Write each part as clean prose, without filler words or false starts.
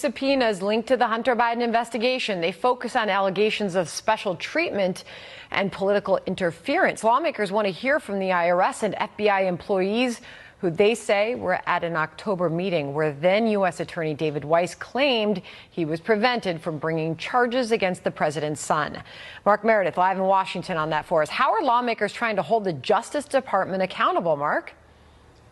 subpoenas linked to the Hunter Biden investigation. They focus on allegations of special treatment and political interference. Lawmakers want to hear from the IRS and FBI employees who they say were at an October meeting where then U.S. Attorney David Weiss claimed he was prevented from bringing charges against the president's son. Mark Meredith live in Washington on that for us. How are lawmakers trying to hold the Justice Department accountable, Mark?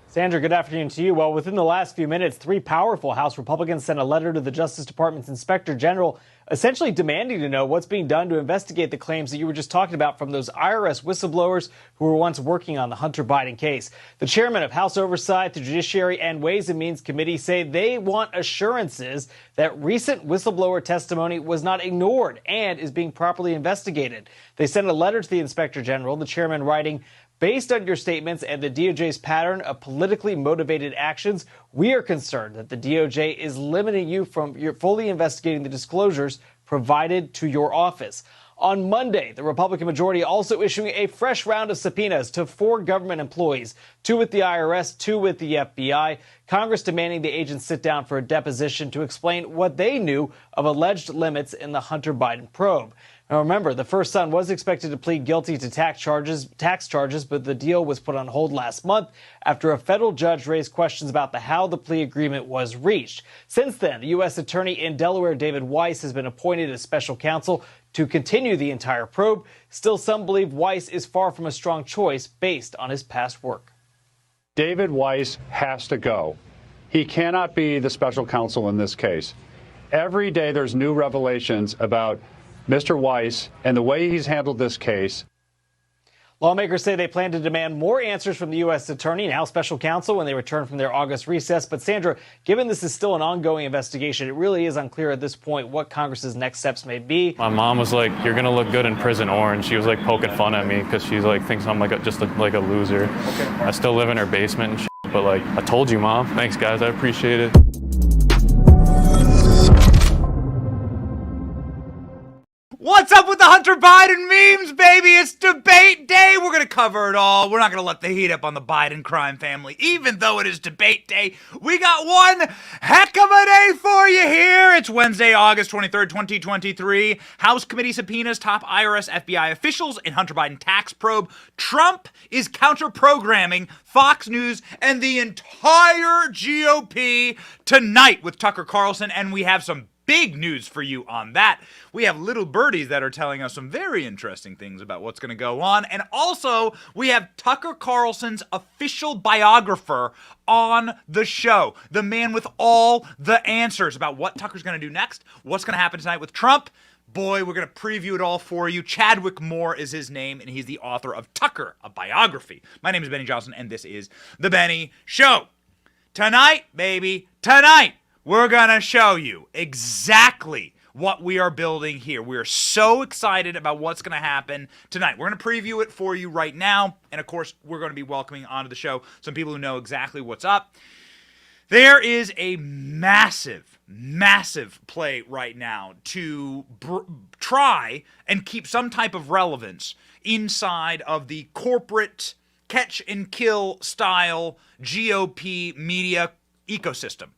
Sandra, good afternoon to you. Well, within the last few minutes, three powerful House Republicans sent a letter to the Justice Department's Inspector General, essentially demanding to know what's being done to investigate the claims that you were just talking about from those IRS whistleblowers who were once working on the Hunter Biden case. The chairman of House Oversight, the Judiciary, and Ways and Means Committee say they want assurances that recent whistleblower testimony was not ignored and is being properly investigated. They sent a letter to the Inspector General, the chairman writing, "Based on your statements and the DOJ's pattern of politically motivated actions, we are concerned that the DOJ is limiting you from fully investigating the disclosures provided to your office." On Monday, the Republican majority also issuing a fresh round of subpoenas to 4 government employees, 2 with the IRS, 2 with the FBI. Congress demanding the agents sit down for a deposition to explain what they knew of alleged limits in the Hunter Biden probe. Now, remember, the first son was expected to plead guilty to tax charges, but the deal was put on hold last month after a federal judge raised questions about how the plea agreement was reached. Since then, the U.S. Attorney in Delaware, David Weiss, has been appointed as special counsel to continue the entire probe. Still, some believe Weiss is far from a strong choice based on his past work. David Weiss has to go. He cannot be the special counsel in this case. Every day there's new revelations about Mr. Weiss and the way he's handled this case. Lawmakers say they plan to demand more answers from the U.S. Attorney, now special counsel, when they return from their August recess. But Sandra, given this is still an ongoing investigation, it really is unclear at this point what Congress's next steps may be. My mom was like, "You're going to look good in prison orange." She was like poking fun at me because she's like, thinks I'm like just like a loser. Okay. I still live in her basement and shit, but like, I told you, Mom. Thanks, guys. I appreciate it. What's up with the Hunter Biden memes, baby? It's debate day. We're going to cover it all. We're not going to let the heat up on the Biden crime family. Even though it is debate day, we got one heck of a day for you here. It's Wednesday, August 23rd, 2023. House committee subpoenas top IRS FBI officials in Hunter Biden tax probe. Trump is counter-programming Fox News and the entire GOP tonight with Tucker Carlson, and we have some big news for you on that. We have little birdies that are telling us some very interesting things about what's going to go on. And also, we have Tucker Carlson's official biographer on the show. The man with all the answers about what Tucker's going to do next, what's going to happen tonight with Trump. Boy, we're going to preview it all for you. Chadwick Moore is his name, and he's the author of Tucker, a biography. My name is Benny Johnson, and this is The Benny Show. Tonight, baby, tonight, we're going to show you exactly what we are building here. We're so excited about what's going to happen tonight. We're going to preview it for you right now. And, of course, we're going to be welcoming onto the show some people who know exactly what's up. There is a massive, massive play right now to try and keep some type of relevance inside of the corporate catch-and-kill style GOP media ecosystem.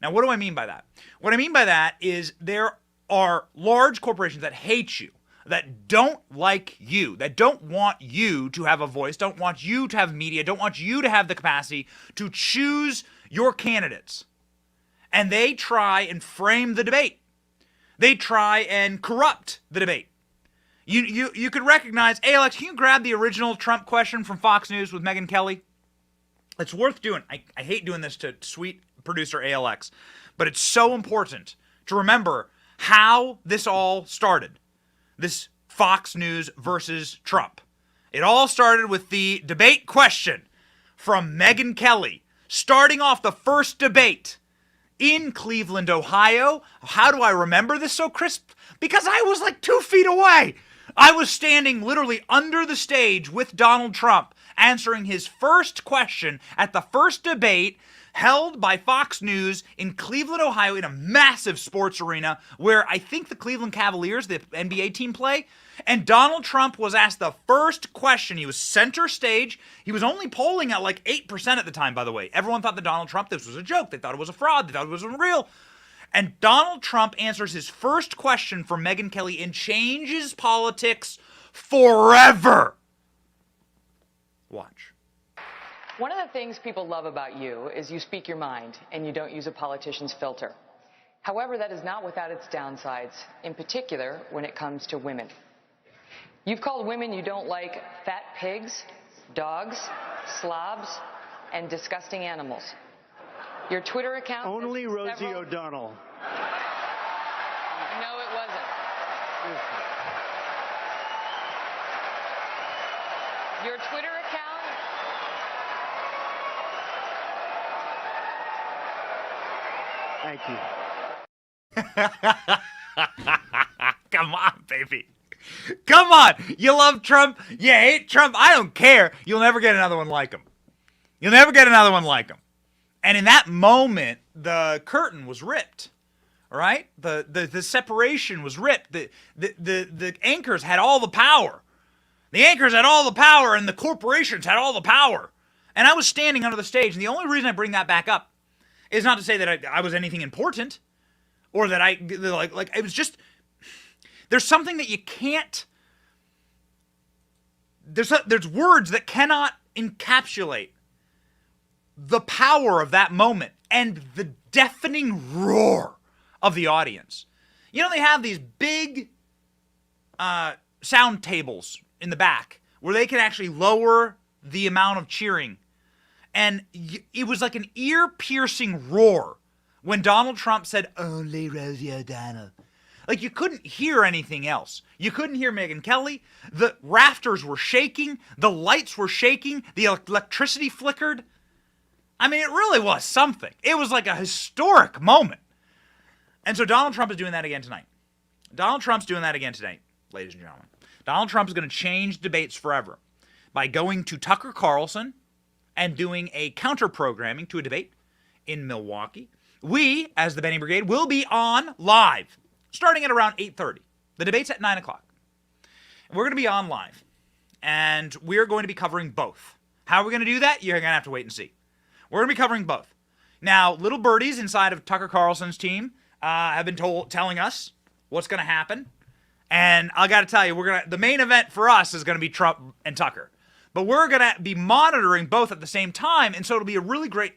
Now, what do I mean by that? What I mean by that is there are large corporations that hate you, that don't like you, that don't want you to have a voice, don't want you to have media, don't want you to have the capacity to choose your candidates. And they try and frame the debate. They try and corrupt the debate. You could recognize, hey, Alex, can you grab the original Trump question from Fox News with Megyn Kelly? It's worth doing. I hate doing this to sweet producer ALX, but it's so important to remember how this all started. This Fox News versus Trump. It all started with the debate question from Megyn Kelly, starting off the first debate in Cleveland, Ohio. How do I remember this so crisp? Because I was like 2 feet away. I was standing literally under the stage with Donald Trump, answering his first question at the first debate held by Fox News in Cleveland, Ohio, in a massive sports arena where I think the Cleveland Cavaliers, the NBA team, play. And Donald Trump was asked the first question. He was center stage. He was only polling at like 8% at the time, by the way. Everyone thought that Donald Trump, this was a joke. They thought it was a fraud. They thought it was unreal. And Donald Trump answers his first question from Megyn Kelly and changes politics forever. Watch. One of the things people love about you is you speak your mind and you don't use a politician's filter. However, that is not without its downsides, in particular when it comes to women. You've called women you don't like fat pigs, dogs, slobs, and disgusting animals. Your Twitter account... Only Rosie O'Donnell. No, it wasn't. Your Twitter account... Thank you. Come on, baby. Come on. You love Trump. You hate Trump. I don't care. You'll never get another one like him. You'll never get another one like him. And in that moment, the curtain was ripped. All right? The separation was ripped. The anchors had all the power. The anchors had all the power, and the corporations had all the power. And I was standing under the stage, and the only reason I bring that back up is not to say that I was anything important, or that like it was just, there's something that you can't, there's words that cannot encapsulate the power of that moment and the deafening roar of the audience. You know, they have these big sound tables in the back where they can actually lower the amount of cheering. And it was like an ear-piercing roar when Donald Trump said, "Only Rosie O'Donnell." Like, you couldn't hear anything else. You couldn't hear Megyn Kelly. The rafters were shaking. The lights were shaking. The electricity flickered. I mean, it really was something. It was like a historic moment. And so Donald Trump is doing that again tonight. Donald Trump's doing that again tonight, ladies and gentlemen. Donald Trump is going to change debates forever by going to Tucker Carlson and doing a counter-programming to a debate in Milwaukee. We, as the Benny Brigade, will be on live starting at around 8:30. The debate's at 9 o'clock. We're going to be on live, and we're going to be covering both. How are we going to do that? You're going to have to wait and see. We're going to be covering both. Now, little birdies inside of Tucker Carlson's team have been telling us what's going to happen. And I got to tell you, the main event for us is going to be Trump and Tucker. But we're going to be monitoring both at the same time, and so it'll be a really great,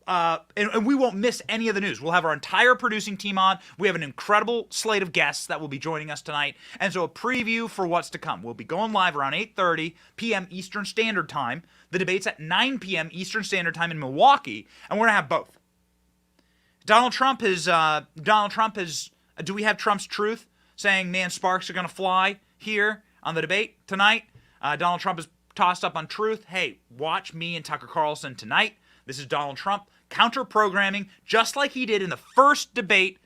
and we won't miss any of the news. We'll have our entire producing team on. We have an incredible slate of guests that will be joining us tonight, and so a preview for what's to come. We'll be going live around 8:30 p.m. Eastern Standard Time. The debate's at 9 p.m. Eastern Standard Time in Milwaukee, and we're going to have both. Donald Trump is, do we have Trump's truth saying, man, sparks are going to fly here on the debate tonight? Donald Trump has tossed up on truth. Hey, watch me and Tucker Carlson tonight. This is Donald Trump counter-programming, just like he did in the first debate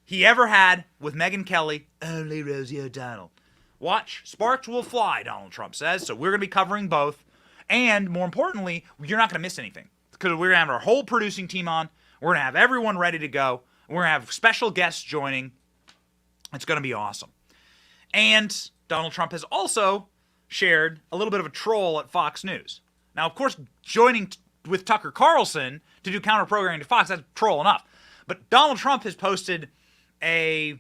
he ever had with Megyn Kelly. Only Rosie O'Donnell. Watch, sparks will fly, Donald Trump says. So we're going to be covering both. And more importantly, you're not going to miss anything because we're going to have our whole producing team on. We're going to have everyone ready to go. We're going to have special guests joining. It's going to be awesome. And Donald Trump has also shared a little bit of a troll at Fox News. Now, of course, joining with Tucker Carlson to do counter-programming to Fox, that's troll enough. But Donald Trump has posted a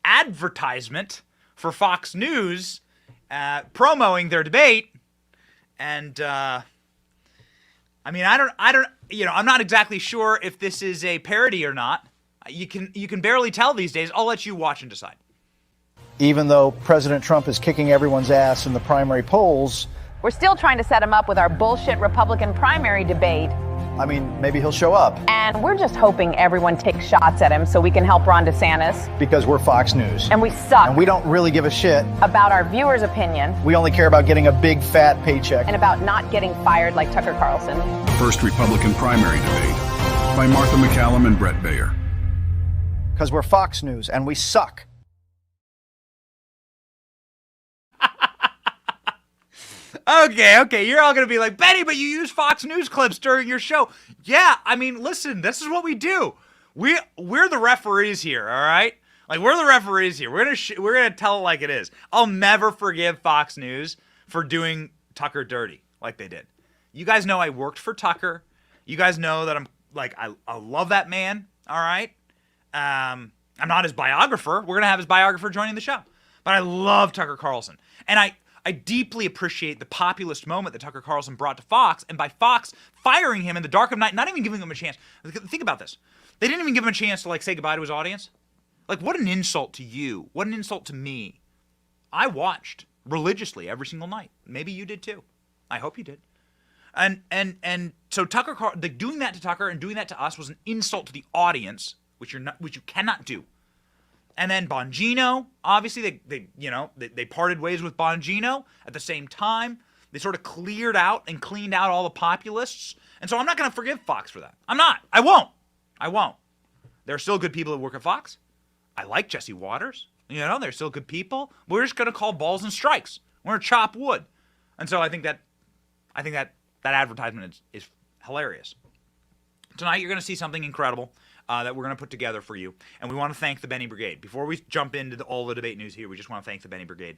advertisement for Fox News promoting their debate. And, I mean, I'm not exactly sure if this is a parody or not. You can barely tell these days. I'll let you watch and decide. Even though President Trump is kicking everyone's ass in the primary polls, we're still trying to set him up with our bullshit Republican primary debate. I mean, maybe he'll show up. And we're just hoping everyone takes shots at him so we can help Ron DeSantis. Because we're Fox News. And we suck. And we don't really give a shit about our viewers' opinion. We only care about getting a big fat paycheck. And about not getting fired like Tucker Carlson. The first Republican primary debate by Martha MacCallum and Brett Baer. Because we're Fox News and we suck. Okay, you're all going to be like, Betty, but you use Fox News clips during your show. Yeah, I mean, listen, this is what we do. We're the referees here, all right? Like, we're the referees here. We're gonna tell it like it is. I'll never forgive Fox News for doing Tucker dirty like they did. You guys know I worked for Tucker. You guys know that I'm, like, I love that man, all right? I'm not his biographer. We're going to have his biographer joining the show. But I love Tucker Carlson. And I deeply appreciate the populist moment that Tucker Carlson brought to Fox, and by Fox firing him in the dark of night, not even giving him a chance. Think about this. They didn't even give him a chance to, like, say goodbye to his audience. Like, what an insult to you. What an insult to me. I watched religiously every single night. Maybe you did too. I hope you did. And so doing that to Tucker and doing that to us was an insult to the audience, which you cannot do. And then Bongino, obviously they parted ways with Bongino at the same time. They sort of cleared out and cleaned out all the populists. And so I'm not going to forgive Fox for that. I'm not. I won't. There are still good people that work at Fox. I like Jesse Waters. They're still good people. We're just going to call balls and strikes. We're going to chop wood. And so I think that advertisement is hilarious. Tonight you're going to see something incredible that we're going to put together for you. And we want to thank the Benny Brigade. Before we jump into all the debate news here, we just want to thank the Benny Brigade.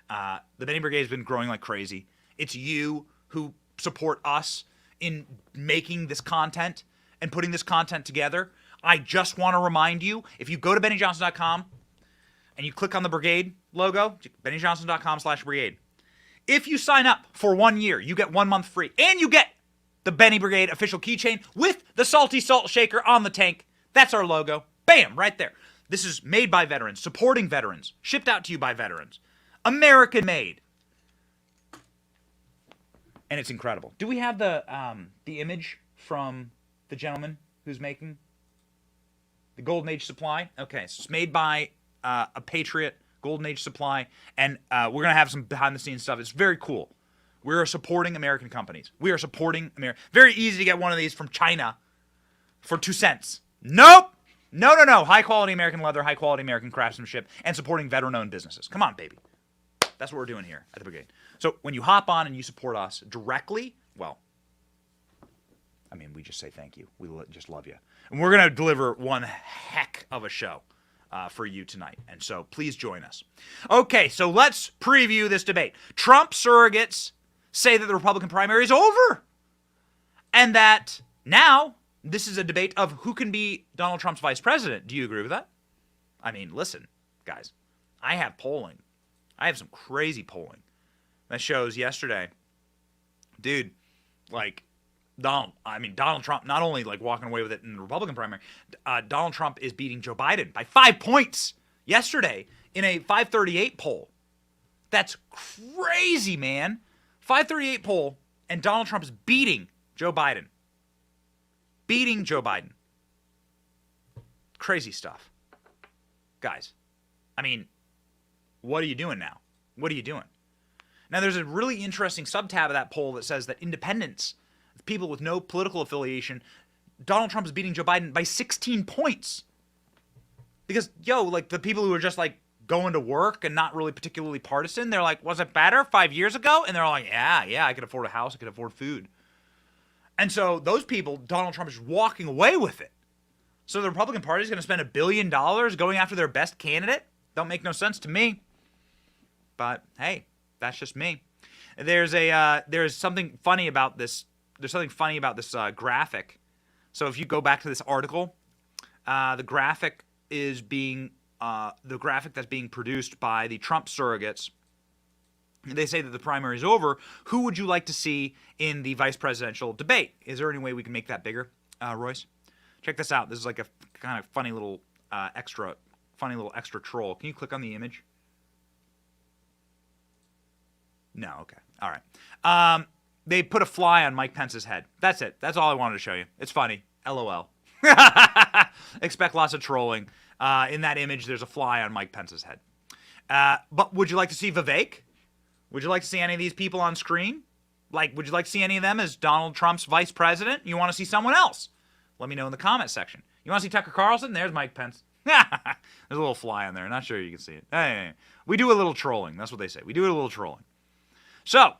The Benny Brigade has been growing like crazy. It's you who support us in making this content and putting this content together. I just want to remind you, if you go to BennyJohnson.com and you click on the Brigade logo, BennyJohnson.com/Brigade. If you sign up for 1 year, you get 1 month free. And you get the Benny Brigade official keychain with the salty salt shaker on the tank. That's our logo. Bam, right there. This is made by veterans, supporting veterans, shipped out to you by veterans. American made. And it's incredible. Do we have the image from the gentleman who's making the Golden Age supply? Okay, so it's made by a Patriot, Golden Age supply, and we're going to have some behind-the-scenes stuff. It's very cool. We are supporting American companies. We are supporting America. Very easy to get one of these from China for 2 cents. Nope. No. High-quality American leather, high-quality American craftsmanship, and supporting veteran-owned businesses. Come on, baby. That's what we're doing here at the Brigade. So when you hop on and you support us directly, well, I mean, we just say thank you. We just love you. And we're going to deliver one heck of a show for you tonight. And so please join us. Okay, so let's preview this debate. Trump surrogates say that the Republican primary is over. And that now this is a debate of who can be Donald Trump's vice president. Do you agree with that? I mean, listen, guys, I have polling. I have some crazy polling that shows yesterday, dude, like, Donald Trump not only like walking away with it in the Republican primary, Donald Trump is beating Joe Biden by 5 points yesterday in a 538 poll. That's crazy, man. 538 poll, and Donald Trump is beating Joe Biden. Crazy stuff. Guys, I mean, what are you doing now? What are you doing? Now, there's a really interesting subtab of that poll that says that independents, people with no political affiliation, Donald Trump is beating Joe Biden by 16 points. Because, like, the people who are just, like, going to work and not really particularly partisan, they're like, was it better 5 years ago? And they're like, yeah, I could afford a house, I could afford food. And so those people, Donald Trump is walking away with it. So the Republican Party is going to spend $1 billion going after their best candidate? Don't make no sense to me. But, hey, that's just me. There's something funny about this. There's something funny about this graphic. So if you go back to this article, the graphic is the graphic that's being produced by the Trump surrogates. They say that the primary is over. Who would you like to see in the vice presidential debate? Is there any way we can make that bigger, Royce? Check this out. This is like a kind of funny little extra troll. Can you click on the image? No. Okay. All right. They put a fly on Mike Pence's head. That's it. That's all I wanted to show you. It's funny. LOL. Expect lots of trolling. In that image, there's a fly on Mike Pence's head. But would you like to see Vivek? Would you like to see any of these people on screen? Like, would you like to see any of them as Donald Trump's vice president? You want to see someone else? Let me know in the comment section. You want to see Tucker Carlson? There's Mike Pence. There's a little fly on there. Not sure you can see it. Hey, we do a little trolling. That's what they say. We do a little trolling. So,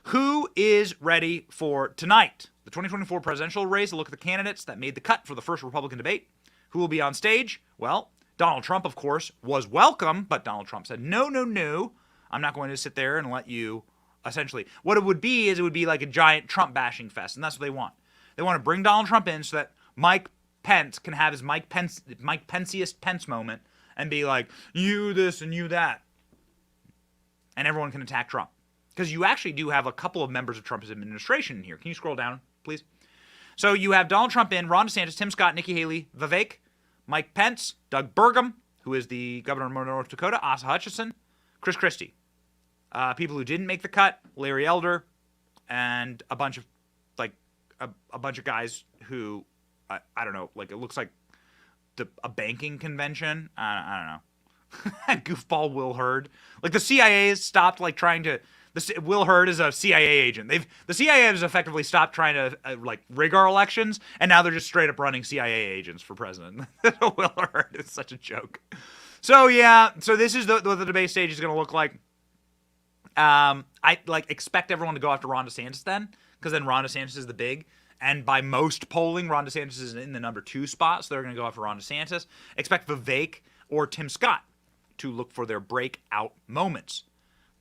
who is ready for tonight? The 2024 presidential race. A look at the candidates that made the cut for the first Republican debate. Who will be on stage? Well, Donald Trump, of course, was welcome, but Donald Trump said, no. I'm not going to sit there and let you, essentially. What it would be is it would be like a giant Trump bashing fest, and that's what they want. They want to bring Donald Trump in so that Mike Pence can have his Mike Penceist Pence moment and be like, you this and you that. And everyone can attack Trump. Because you actually do have a couple of members of Trump's administration in here. Can you scroll down, please? So you have Donald Trump in, Ron DeSantis, Tim Scott, Nikki Haley, Vivek, Mike Pence, Doug Burgum, who is the governor of North Dakota, Asa Hutchinson, Chris Christie. People who didn't make the cut, Larry Elder, and a bunch of guys who, I don't know, like it looks like a banking convention. I don't know. Goofball Will Hurd. Like the CIA has stopped like trying to. Will Hurd is a CIA agent. The CIA has effectively stopped trying to rig our elections, and now they're just straight up running CIA agents for president. Will Hurd is such a joke. So yeah, so this is what the debate stage is going to look like. I expect everyone to go after Ron DeSantis then, because then Ron DeSantis is the big. And by most polling, Ron DeSantis is in the number 2 spot, so they're going to go after Ron DeSantis. Expect Vivek or Tim Scott to look for their breakout moments.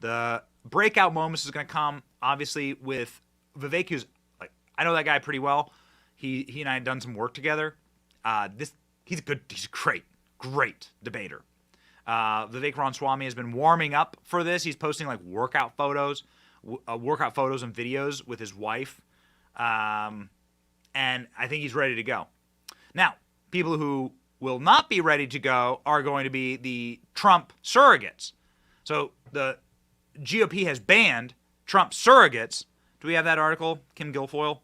The breakout moments is going to come, obviously, with Vivek, who's like, I know that guy pretty well. He and I have done some work together. He's a great debater. Vivek Ramaswamy has been warming up for this. He's posting like workout photos and videos with his wife. And I think he's ready to go. Now, people who will not be ready to go are going to be the Trump surrogates. So the GOP has banned Trump surrogates. Do we have that article, Kim Guilfoyle?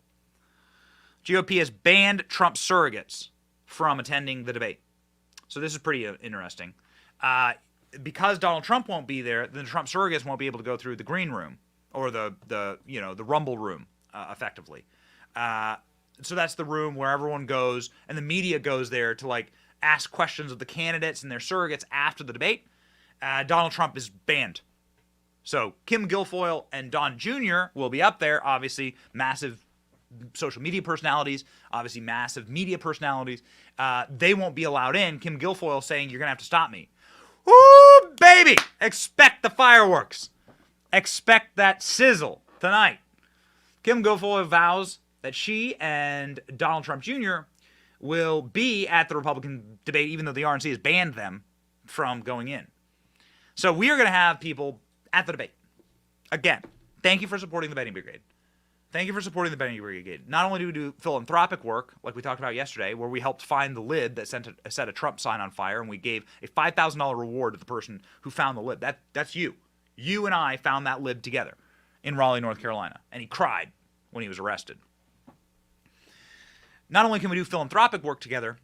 GOP has banned Trump surrogates from attending the debate. So this is pretty interesting. Because Donald Trump won't be there, then the Trump surrogates won't be able to go through the green room or the rumble room, effectively. So that's the room where everyone goes and the media goes there to like ask questions of the candidates and their surrogates after the debate. Donald Trump is banned. So Kim Guilfoyle and Don Jr. will be up there, obviously massive social media personalities, obviously massive media personalities. They won't be allowed in. Kim Guilfoyle saying, you're going to have to stop me. Ooh, baby! Expect the fireworks. Expect that sizzle tonight. Kim Guilfoyle vows that she and Donald Trump Jr. will be at the Republican debate, even though the RNC has banned them from going in. So we are going to have people at the debate. Again, thank you for supporting the Betting Brigade. Thank you for supporting the Betting Brigade. Not only do we do philanthropic work, like we talked about yesterday, where we helped find the lid that set a Trump sign on fire, and we gave a $5,000 reward to the person who found the lid. That's you. You and I found that lid together in Raleigh, North Carolina, and he cried when he was arrested. Not only can we do philanthropic work together,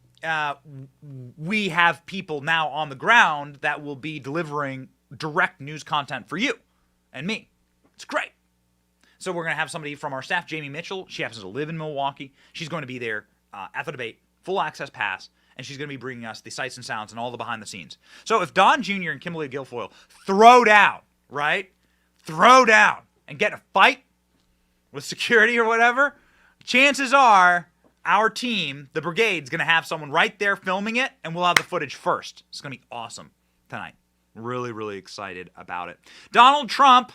we have people now on the ground that will be delivering direct news content for you and me. It's great. So we're going to have somebody from our staff, Jamie Mitchell. She happens to live in Milwaukee. She's going to be there at the debate, full access pass, and she's going to be bringing us the sights and sounds and all the behind the scenes. So if Don Jr. and Kimberly Guilfoyle throw down, right? Throw down and get in a fight with security or whatever, chances are our team, the brigade's going to have someone right there filming it, and we'll have the footage first. It's going to be awesome tonight. Really, really excited about it. Donald Trump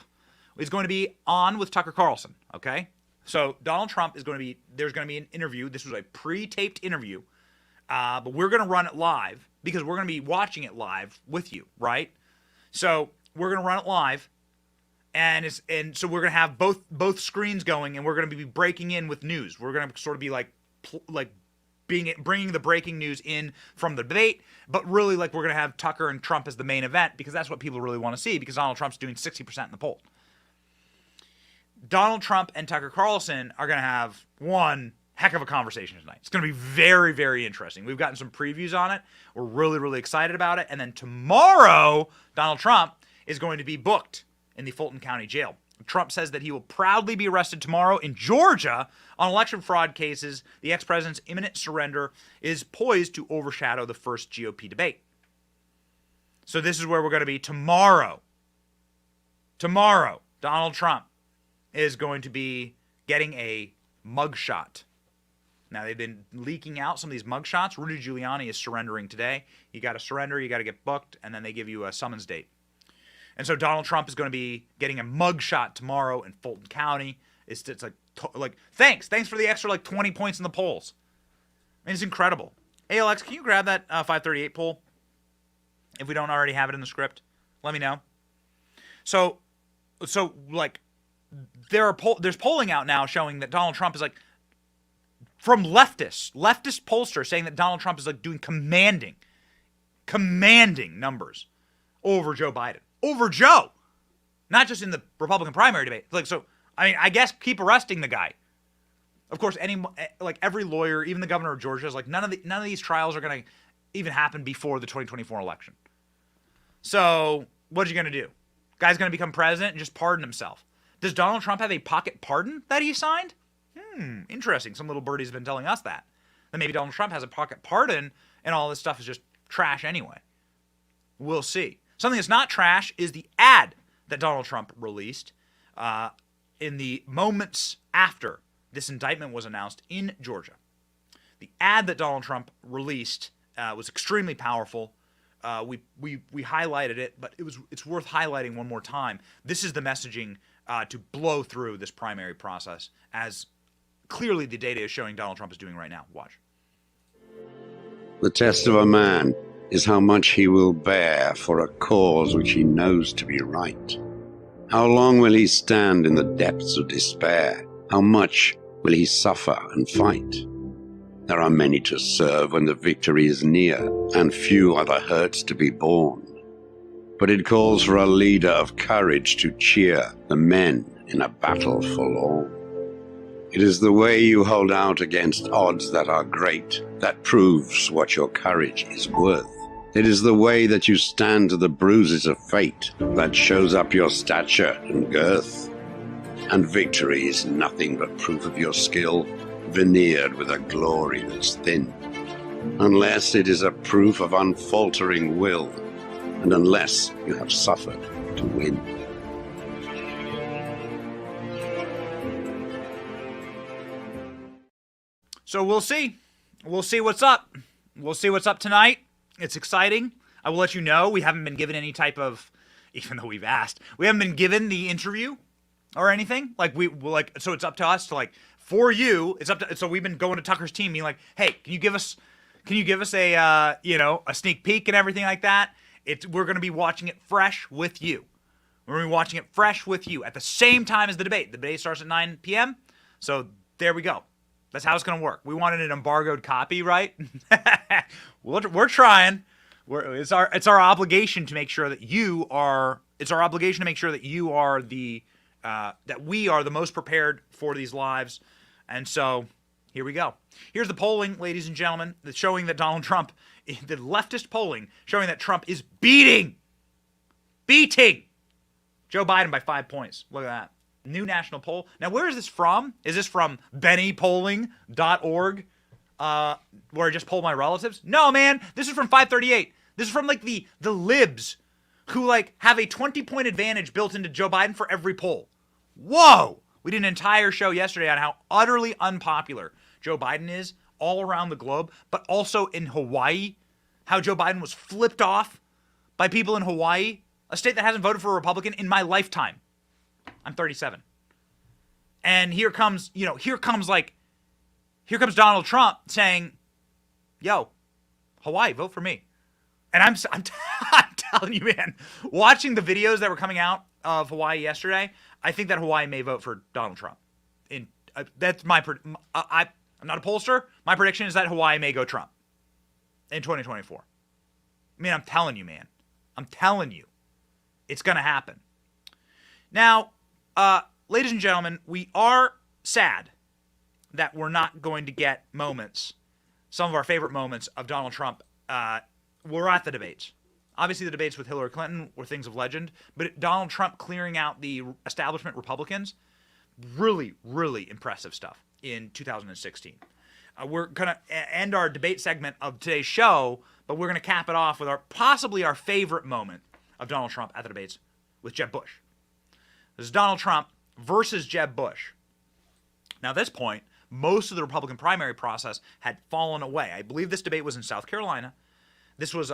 is going to be on with Tucker Carlson, okay? So Donald Trump is going to be, there's going to be an interview. This was a pre-taped interview, but we're going to run it live because we're going to be watching it live with you, right? So we're going to run it live, and so we're going to have both screens going, and we're going to be breaking in with news. We're going to sort of be bringing the breaking news in from the debate, but really we're going to have Tucker and Trump as the main event because that's what people really want to see because Donald Trump's doing 60% in the poll. Donald Trump and Tucker Carlson are going to have one heck of a conversation tonight. It's going to be very, very interesting. We've gotten some previews on it. We're really, really excited about it. And then tomorrow, Donald Trump is going to be booked in the Fulton County Jail. Trump says that he will proudly be arrested tomorrow in Georgia on election fraud cases. The ex-president's imminent surrender is poised to overshadow the first GOP debate. So this is where we're going to be tomorrow. Tomorrow, Donald Trump is going to be getting a mugshot. Now, they've been leaking out some of these mugshots. Rudy Giuliani is surrendering today. You got to surrender, you got to get booked, and then they give you a summons date. And so Donald Trump is going to be getting a mugshot tomorrow in Fulton County. It's like thanks for the extra 20 points in the polls. mean, it's incredible. ALX, can you grab that 538 poll? If we don't already have it in the script, let me know. So like, there's polling out now showing that Donald Trump is like, from leftist pollsters saying that Donald Trump is like doing commanding numbers over Joe Biden. Over Joe. Not just in the Republican primary debate. Like, so, I mean, I guess keep arresting the guy. Of course, every lawyer, even the governor of Georgia, is like, none of these trials are going to even happen before the 2024 election. So, what are you going to do? Guy's going to become president and just pardon himself. Does Donald Trump have a pocket pardon that he signed? Interesting. Some little birdie's been telling us that maybe Donald Trump has a pocket pardon and all this stuff is just trash anyway. We'll see. Something that's not trash is the ad that Donald Trump released in the moments after this indictment was announced in Georgia. The ad that Donald Trump released was extremely powerful. We highlighted it, but it's worth highlighting one more time. This is the messaging to blow through this primary process, as clearly the data is showing Donald Trump is doing right now. Watch. The test of a man is how much he will bear for a cause which he knows to be right. How long will he stand in the depths of despair? How much will he suffer and fight? There are many to serve when the victory is near, and few are the hurts to be borne. But it calls for a leader of courage to cheer the men in a battle forlorn. It is the way you hold out against odds that are great that proves what your courage is worth. It is the way that you stand to the bruises of fate that shows up your stature and girth. And victory is nothing but proof of your skill, veneered with a glory that's thin. Unless it is a proof of unfaltering will, and unless you have suffered to win. So we'll see. We'll see what's up. We'll see what's up tonight. It's exciting. I will let you know. We haven't been given any type of, even though we've asked, we haven't been given the interview or anything. So it's up to us to, like, for you. It's up to. So we've been going to Tucker's team, being like, hey, can you give us a a sneak peek and everything like that? We're going to be watching it fresh with you. We're going to be watching it fresh with you at the same time as the debate. The debate starts at 9 p.m. So there we go. That's how it's going to work. We wanted an embargoed copy, right? We're trying. It's our obligation to make sure that you are. It's our obligation to make sure that you are that we are the most prepared for these lives. And so here we go. Here's the polling, ladies and gentlemen, that's showing that Donald Trump, the leftist polling, showing that Trump is beating Joe Biden by 5 points. Look at that. New national poll. Now, where is this from? Is this from BennyPolling.org, where I just polled my relatives? No, man. This is from 538. This is from, like, the libs who, like, have a 20-point advantage built into Joe Biden for every poll. Whoa! We did an entire show yesterday on how utterly unpopular Joe Biden is all around the globe, but also in Hawaii, how Joe Biden was flipped off by people in Hawaii, a state that hasn't voted for a Republican in my lifetime. I'm 37. And here comes Donald Trump saying, yo, Hawaii, vote for me. And I'm telling you, man, watching the videos that were coming out of Hawaii yesterday, I think that Hawaii may vote for Donald Trump. That's my, I'm not a pollster. My prediction is that Hawaii may go Trump in 2024. I mean, I'm telling you, man. I'm telling you. It's going to happen. Now, ladies and gentlemen, we are sad that we're not going to get moments, some of our favorite moments of Donald Trump. We're at the debates. Obviously, the debates with Hillary Clinton were things of legend, but Donald Trump clearing out the establishment Republicans, really, really impressive stuff in 2016. We're going to end our debate segment of today's show, but we're going to cap it off with possibly our favorite moment of Donald Trump at the debates with Jeb Bush. This is Donald Trump versus Jeb Bush. Now, at this point, most of the Republican primary process had fallen away. I believe this debate was in South Carolina. This was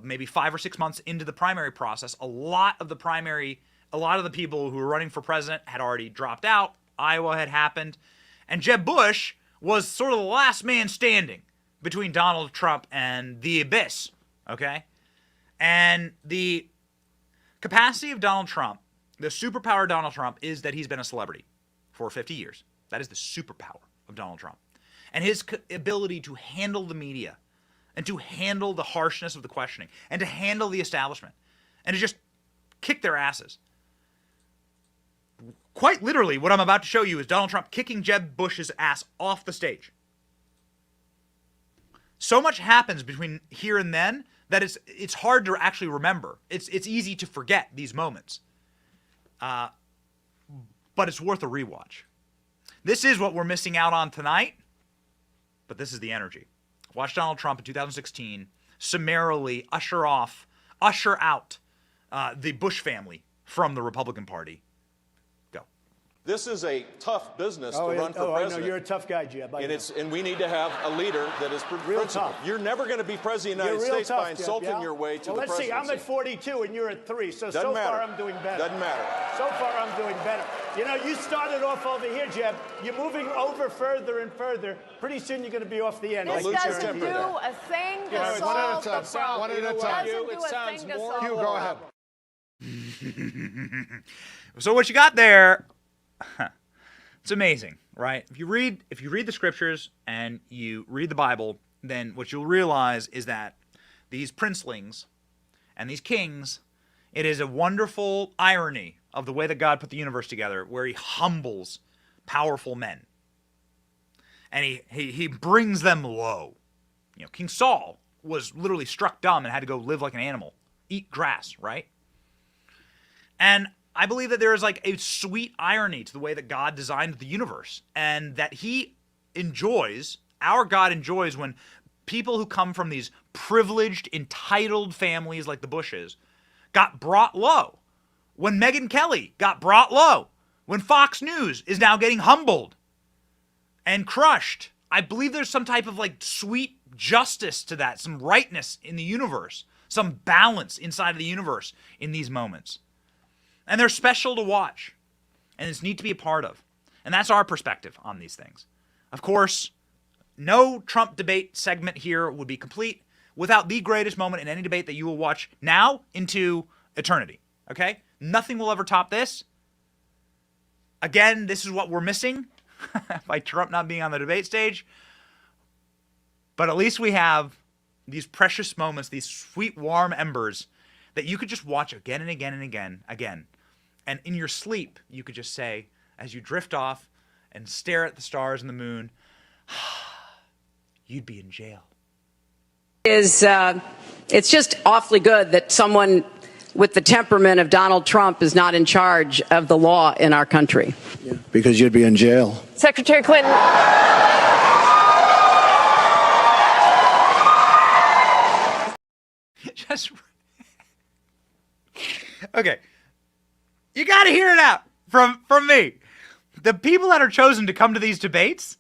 maybe 5 or 6 months into the primary process. A lot of the people who were running for president had already dropped out. Iowa had happened. And Jeb Bush was sort of the last man standing. between Donald Trump and the abyss, okay? And the capacity of Donald Trump, the superpower of Donald Trump, is that he's been a celebrity for 50 years. That is the superpower of Donald Trump. And his ability to handle the media and to handle the harshness of the questioning and to handle the establishment and to just kick their asses. Quite literally, what I'm about to show you is Donald Trump kicking Jeb Bush's ass off the stage. So much happens between here and then that it's hard to actually remember. It's easy to forget these moments. But it's worth a rewatch. This is what we're missing out on tonight, but this is the energy. Watch Donald Trump in 2016 summarily usher out the Bush family from the Republican Party. This is a tough business to run for president. I know. You're a tough guy, Jeb. And we need to have a leader that is principled. You're never going to be president of the United States by insulting your way to the presidency. Let's see. I'm at 42 and you're at 3. So far I'm doing better. Doesn't matter. So far I'm doing better. You know, you started off over here, Jeb. You're moving over further and further. Pretty soon you're going to be off the end. This doesn't do a thing to solve the problem. One at a time. It sounds more. Hugh, go ahead. So what you got there? It's amazing, right? If you read the scriptures and you read the Bible, then what you'll realize is that these princelings and these kings, it is a wonderful irony of the way that God put the universe together, where he humbles powerful men. And he brings them low. You know, King Saul was literally struck dumb and had to go live like an animal, eat grass, right? And I believe that there is like a sweet irony to the way that God designed the universe, and that our God enjoys when people who come from these privileged, entitled families like the Bushes got brought low. When Megyn Kelly got brought low. When Fox News is now getting humbled and crushed. I believe there's some type of like sweet justice to that, some rightness in the universe, some balance inside of the universe in these moments. And they're special to watch. And it's neat to be a part of. And that's our perspective on these things. Of course, no Trump debate segment here would be complete without the greatest moment in any debate that you will watch now into eternity. Okay? Nothing will ever top this. Again, this is what we're missing by Trump not being on the debate stage. But at least we have these precious moments, these sweet, warm embers that you could just watch again and again and again. And in your sleep, you could just say, as you drift off and stare at the stars and the moon, you'd be in jail. It's just awfully good that someone with the temperament of Donald Trump is not in charge of the law in our country. Yeah, because you'd be in jail. Secretary Clinton. Just okay. You got to hear it out from me. The people that are chosen to come to these debates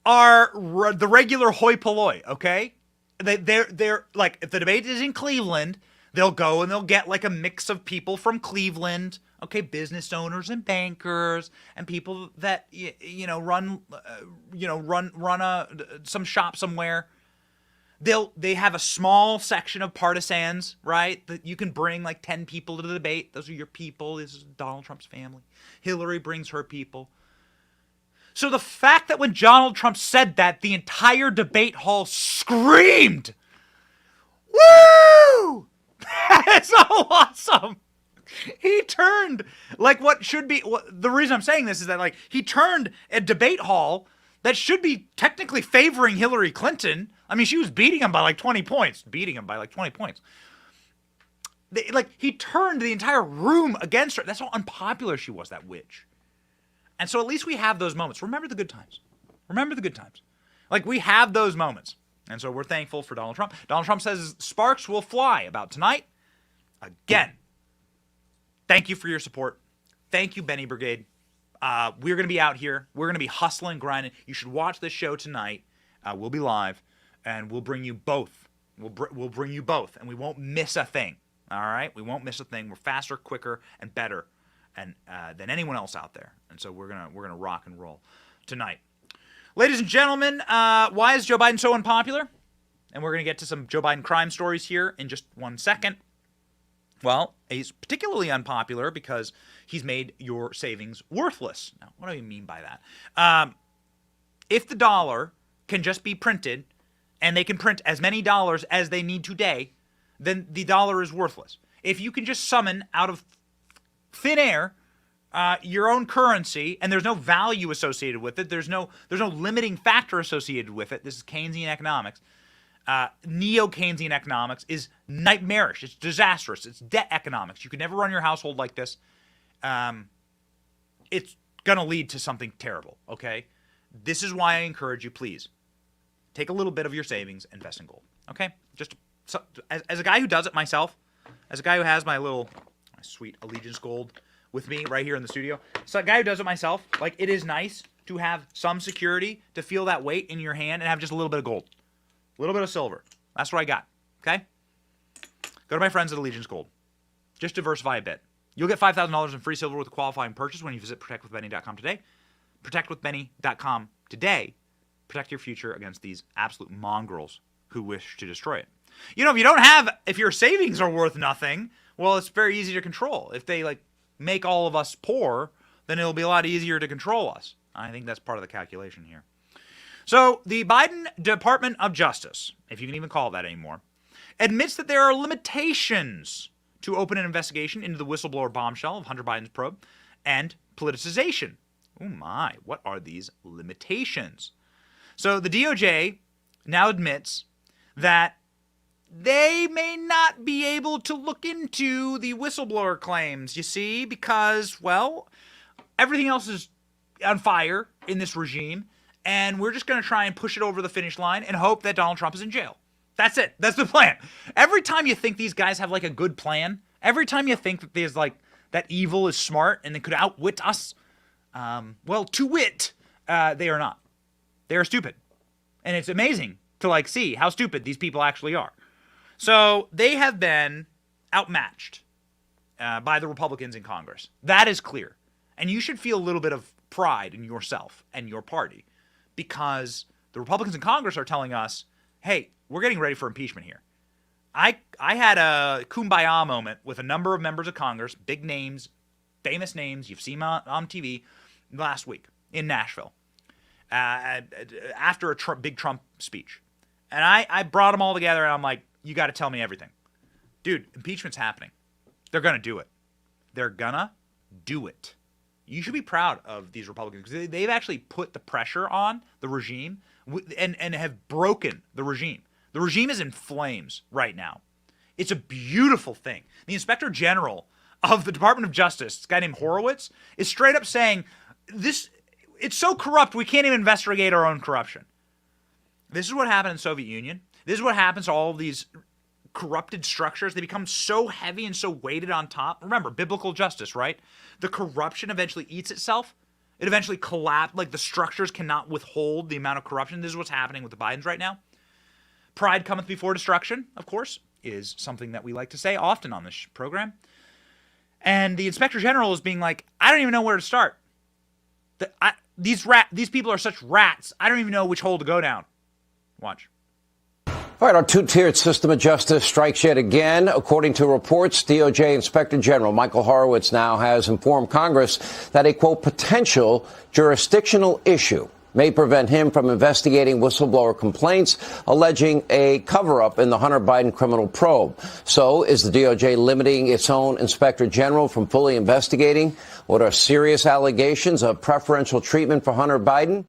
are the regular hoi polloi, okay? They're like, if the debate is in Cleveland, they'll go and they'll get like a mix of people from Cleveland, okay, business owners and bankers and people that run some shop somewhere. They have a small section of partisans, right? That you can bring like 10 people to the debate. Those are your people. This is Donald Trump's family. Hillary brings her people. So the fact that when Donald Trump said that, the entire debate hall screamed, "Woo! That is so awesome!" He turned like what should be. The reason I'm saying this is that like he turned a debate hall that should be technically favoring Hillary Clinton. I mean, she was beating him by like 20 points. He turned the entire room against her. That's how unpopular she was, that witch. And so at least we have those moments. Remember the good times. Like, we have those moments. And so we're thankful for Donald Trump. Donald Trump says sparks will fly about tonight. Again, thank you for your support. Thank you, Benny Brigade. We're going to be out here. We're going to be hustling, grinding. You should watch this show tonight. We'll be live, and we'll bring you both. We'll bring you both, and we won't miss a thing. All right? We won't miss a thing. We're faster, quicker, and better than anyone else out there. And so we're gonna rock and roll tonight. Ladies and gentlemen, why is Joe Biden so unpopular? and we're going to get to some Joe Biden crime stories here in just 1 second. Well, he's particularly unpopular because he's made your savings worthless. Now, what do I mean by that? If the dollar can just be printed, and they can print as many dollars as they need today, then the dollar is worthless. If you can just summon out of thin air your own currency, and there's no value associated with it, there's no limiting factor associated with it. This is Keynesian economics. Neo-Keynesian economics is nightmarish. It's disastrous. It's debt economics. You could never run your household like this. It's going to lead to something terrible, okay? This is why I encourage you, please, take a little bit of your savings, invest in gold, okay? Just as a guy who does it myself, as a guy who has my sweet Allegiance gold with me right here in the studio, so a guy who does it myself, like, it is nice to have some security, to feel that weight in your hand and have just a little bit of gold. A little bit of silver. That's what I got, okay? Go to my friends at Allegiance Gold. Just diversify a bit. You'll get $5,000 in free silver with a qualifying purchase when you visit protectwithbenny.com today. Protectwithbenny.com today. Protect your future against these absolute mongrels who wish to destroy it. You know, if your savings are worth nothing, well, it's very easy to control. If they, make all of us poor, then it'll be a lot easier to control us. I think that's part of the calculation here. So the Biden Department of Justice, if you can even call it that anymore, admits that there are limitations to open an investigation into the whistleblower bombshell of Hunter Biden's probe and politicization. Oh my, what are these limitations? So the DOJ now admits that they may not be able to look into the whistleblower claims, you see, because, well, everything else is on fire in this regime, and we're just going to try and push it over the finish line and hope that Donald Trump is in jail. That's it. That's the plan. Every time you think these guys have, a good plan, every time you think that there's, that evil is smart and they could outwit us, well, to wit, they are not. They are stupid. And it's amazing to, see how stupid these people actually are. So they have been outmatched by the Republicans in Congress. That is clear. And you should feel a little bit of pride in yourself and your party, because the Republicans in Congress are telling us, hey, we're getting ready for impeachment here. I had a kumbaya moment with a number of members of Congress, big names, famous names. You've seen them on TV last week in Nashville after a big Trump speech. And I brought them all together, and I'm like, you got to tell me everything. Dude, impeachment's happening. They're going to do it. They're going to do it. You should be proud of these Republicans, because they've actually put the pressure on the regime and have broken the regime. The regime is in flames right now. It's a beautiful thing. The Inspector General of the Department of Justice, this guy named Horowitz, is straight up saying, it's so corrupt we can't even investigate our own corruption. This is what happened in the Soviet Union. This is what happens to all of these corrupted structures. They become so heavy and so weighted on top. Remember, biblical justice, right? The corruption eventually eats itself. It eventually collapses. The structures cannot withhold the amount of corruption. This is what's happening with the Bidens right now. Pride cometh before destruction, of course, is something that we like to say often on this program. And the Inspector General is being like, I don't even know where to start. These people are such rats. I don't even know which hole to go down. Watch. All right, our two-tiered system of justice strikes yet again. According to reports, DOJ Inspector General Michael Horowitz now has informed Congress that a, quote, potential jurisdictional issue may prevent him from investigating whistleblower complaints alleging a cover-up in the Hunter Biden criminal probe. So is the DOJ limiting its own Inspector General from fully investigating what are serious allegations of preferential treatment for Hunter Biden?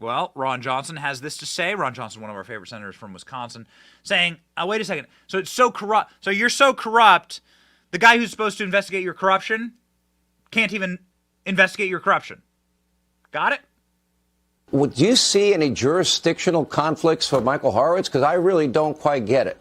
Well, Ron Johnson has this to say. Ron Johnson, one of our favorite senators from Wisconsin, saying, wait a second. So it's so corrupt. So you're so corrupt, the guy who's supposed to investigate your corruption can't even investigate your corruption. Got it? Would you see any jurisdictional conflicts for Michael Horowitz? Because I really don't quite get it.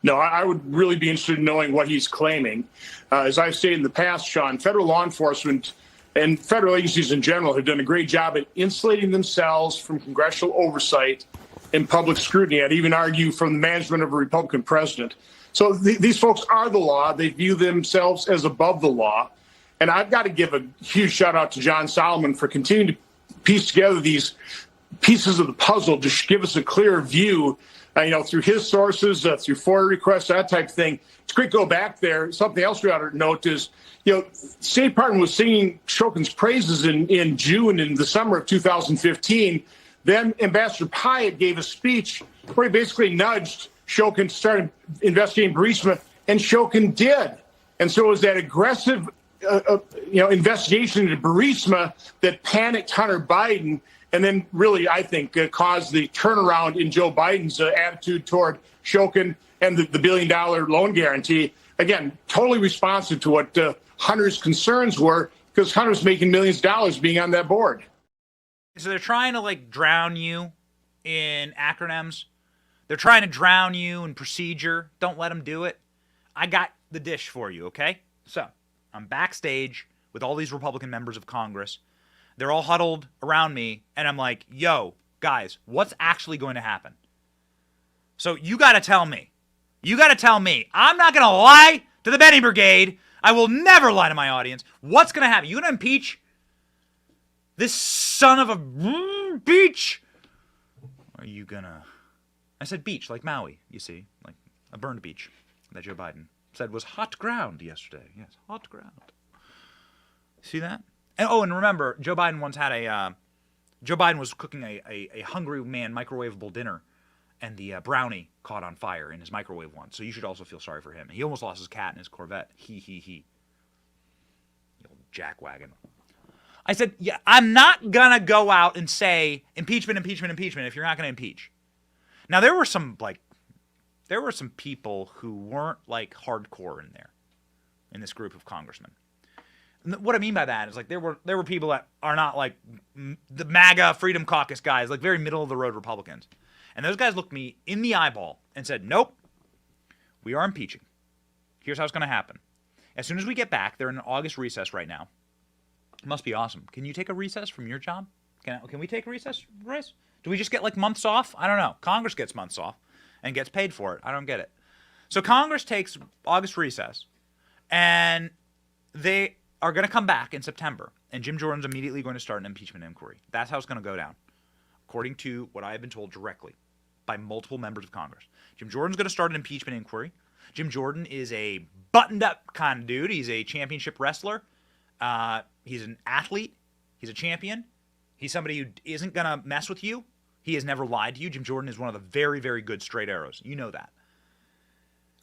No, I would really be interested in knowing what he's claiming. As I've stated in the past, Sean, federal law enforcement and federal agencies in general have done a great job at insulating themselves from congressional oversight and public scrutiny. I'd even argue from the management of a Republican president. So these folks are the law. They view themselves as above the law. And I've got to give a huge shout out to John Solomon for continuing to piece together these pieces of the puzzle to give us a clearer view, through his sources, through FOIA requests, that type of thing. It's great to go back there. Something else we ought to note is, State Department was singing Shokin's praises in June and the summer of 2015. Then Ambassador Pyatt gave a speech where he basically nudged Shokin to start investigating Burisma, and Shokin did. And so it was that aggressive, investigation into Burisma that panicked Hunter Biden, and then really, I think, caused the turnaround in Joe Biden's attitude toward Shokin and the $1 billion loan guarantee. Again, totally responsive to what Hunter's concerns were, because Hunter's making millions of dollars being on that board. So they're trying to drown you in acronyms. They're trying to drown you in procedure. Don't let them do it. I got the dish for you, okay? So I'm backstage with all these Republican members of Congress. They're all huddled around me, and I'm like, yo, guys, what's actually going to happen? So you got to tell me. You got to tell me. I'm not going to lie to the Benny Brigade. I will never lie to my audience. What's going to happen? You going to impeach this son of a beach? Or are you going to... I said beach, like Maui, you see. Like a burned beach that Joe Biden said was hot ground yesterday. Yes, hot ground. See that? And remember, Joe Biden once had Joe Biden was cooking a hungry man microwavable dinner, and the brownie caught on fire in his microwave once. So you should also feel sorry for him. He almost lost his cat in his Corvette. He. The old jackwagon. I said, yeah, I'm not going to go out and say impeachment if you're not going to impeach. Now, there were some people who weren't hardcore in there, in this group of congressmen. What I mean by that is there were people that are not the MAGA Freedom Caucus guys, very middle of the road Republicans. And those guys looked me in the eyeball and said, nope, we are impeaching. Here's how it's going to happen. As soon as we get back, they're in an August recess right now. It must be awesome. Can you take a recess from your job? Can we take a recess, Royce? Do we just get months off? I don't know. Congress gets months off and gets paid for it. I don't get it. So Congress takes August recess, and they are going to come back in September, and Jim Jordan's immediately going to start an impeachment inquiry. That's how it's going to go down, according to what I have been told directly by multiple members of Congress. Jim Jordan's going to start an impeachment inquiry. Jim Jordan is a buttoned-up kind of dude. He's a championship wrestler. He's an athlete. He's a champion. He's somebody who isn't going to mess with you. He has never lied to you. Jim Jordan is one of the very, very good straight arrows. You know that.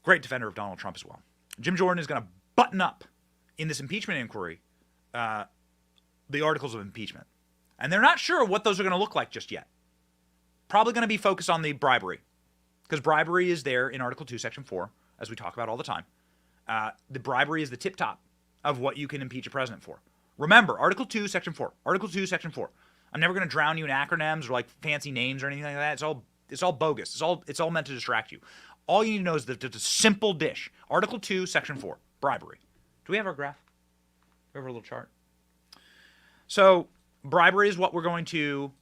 Great defender of Donald Trump as well. Jim Jordan is going to button up in this impeachment inquiry the articles of impeachment. And they're not sure what those are going to look like just yet. Probably going to be focused on the bribery, because bribery is there in Article 2, Section 4, as we talk about all the time. The bribery is the tip-top of what you can impeach a president for. Remember, Article 2, Section 4. Article 2, Section 4. I'm never going to drown you in acronyms or fancy names or anything like that. It's all bogus. It's all meant to distract you. All you need to know is that it's a simple dish. Article 2, Section 4. Bribery. Do we have our graph? Do we have our little chart? So, bribery is what we're going to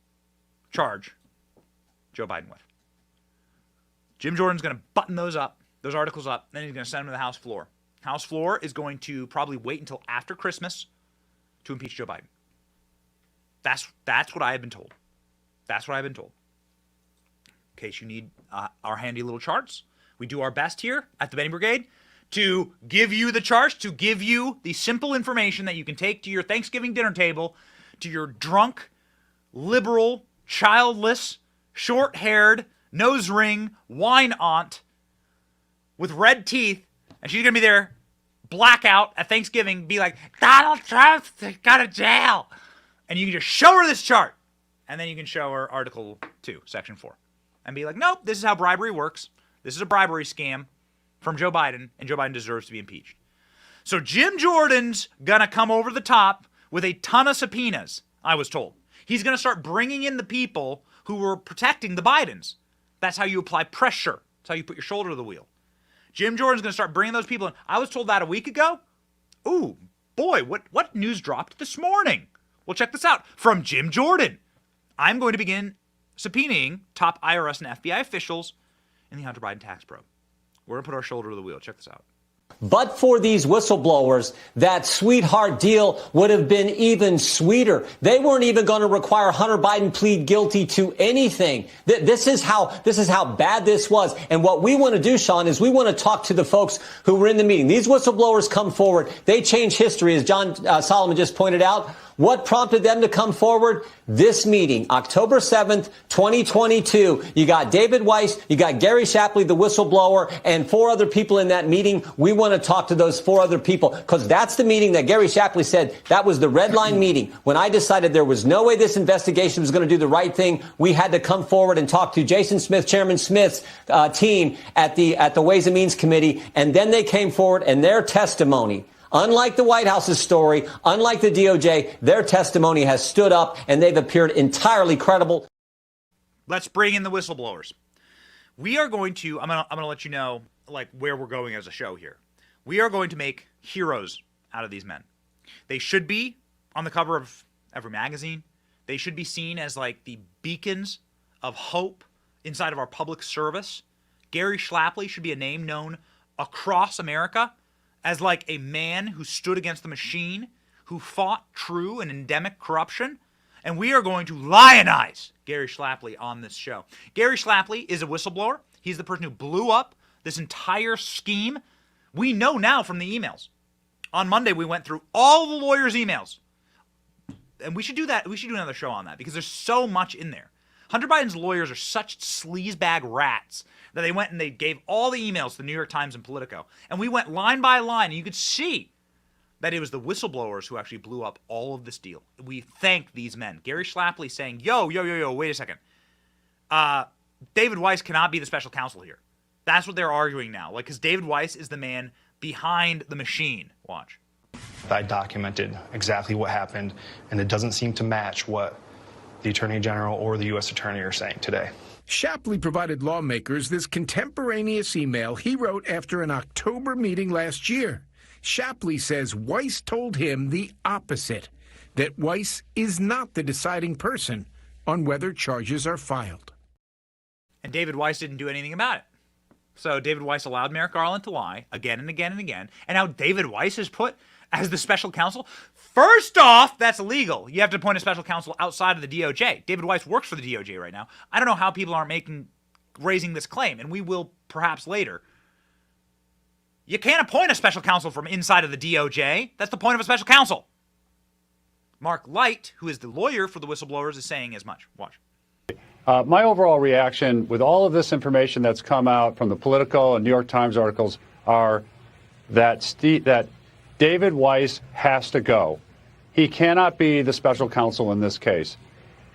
charge Joe Biden with. Jim Jordan's going to button those articles up, then he's going to send them to the House floor. House floor is going to probably wait until after Christmas to impeach Joe Biden. That's what I have been told. That's what I've been told. In case you need our handy little charts, we do our best here at the Benny Brigade to give you the charts, to give you the simple information that you can take to your Thanksgiving dinner table, to your drunk, liberal, childless, short-haired, nose ring, wine aunt with red teeth, and she's going to be there, blackout at Thanksgiving, be like, Donald Trump's got to jail. And you can just show her this chart. And then you can show her Article 2, Section 4. And be like, nope, this is how bribery works. This is a bribery scam from Joe Biden, and Joe Biden deserves to be impeached. So Jim Jordan's going to come over the top with a ton of subpoenas, I was told. He's going to start bringing in the people who were protecting the Bidens. That's how you apply pressure. That's how you put your shoulder to the wheel. Jim Jordan's going to start bringing those people in. I was told that a week ago. Ooh, boy, what news dropped this morning? Well, check this out. From Jim Jordan. I'm going to begin subpoenaing top IRS and FBI officials in the Hunter Biden tax probe. We're going to put our shoulder to the wheel. Check this out. But for these whistleblowers, that sweetheart deal would have been even sweeter. They weren't even going to require Hunter Biden plead guilty to anything. This is how bad this was. And what we want to do, Sean, is we want to talk to the folks who were in the meeting. These whistleblowers come forward. They change history, as John Solomon just pointed out. What prompted them to come forward? This meeting, October 7th, 2022. You got David Weiss, you got Gary Shapley, the whistleblower, and 4 other people in that meeting. We want to talk to those 4 other people because that's the meeting that Gary Shapley said that was the red line meeting. When I decided there was no way this investigation was going to do the right thing, we had to come forward and talk to Jason Smith, Chairman Smith's team at the Ways and Means Committee. And then they came forward and their testimony, unlike the White House's story, unlike the DOJ, their testimony has stood up and they've appeared entirely credible. Let's bring in the whistleblowers. We are going to, I'm gonna let you know like where we're going as a show here. We are going to make heroes out of these men. They should be on the cover of every magazine. They should be seen as like the beacons of hope inside of our public service. Gary Shapley should be a name known across America as like a man who stood against the machine, who fought true and endemic corruption. And we are going to lionize Gary Shapley on this show. Gary Shapley is a whistleblower. He's the person who blew up this entire scheme. We know now from the emails. On Monday, we went through all the lawyers' emails. And we should do that. We should do another show on that because there's so much in there. Hunter Biden's lawyers are such sleazebag rats that they went and they gave all the emails to the New York Times and Politico. And we went line by line, and you could see that it was the whistleblowers who actually blew up all of this deal. We thank these men. Gary Shapley saying, yo, wait a second. David Weiss cannot be the special counsel here. That's what they're arguing now. Like, because David Weiss is the man behind the machine. Watch. I documented exactly what happened, and it doesn't seem to match what the Attorney General or the U.S. Attorney are saying today. Shapley provided lawmakers this contemporaneous email he wrote after an October meeting last year. Shapley says Weiss told him the opposite, that Weiss is not the deciding person on whether charges are filed. And David Weiss didn't do anything about it. So David Weiss allowed Merrick Garland to lie again and again and again. And now David Weiss is put as the special counsel. First off, that's illegal. You have to appoint a special counsel outside of the DOJ. David Weiss works for the DOJ right now. I don't know how people aren't raising this claim, and we will perhaps later. You can't appoint a special counsel from inside of the DOJ. That's the point of a special counsel. Mark Light, who is the lawyer for the whistleblowers, is saying as much. Watch. My overall reaction with all of this information that's come out from the Politico and New York Times articles are that David Weiss has to go. He cannot be the special counsel in this case.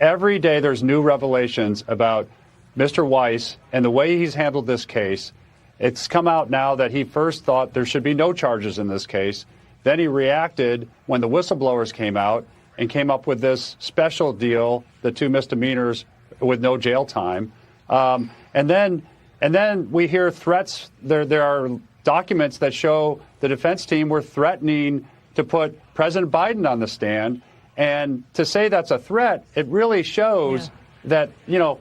Every day there's new revelations about Mr. Weiss and the way he's handled this case. It's come out now that he first thought there should be no charges in this case. Then he reacted when the whistleblowers came out and came up with this special deal, the 2 misdemeanors with no jail time. And then we hear threats. There are documents that show the defense team were threatening to put President Biden on the stand. And to say that's a threat, it really shows that,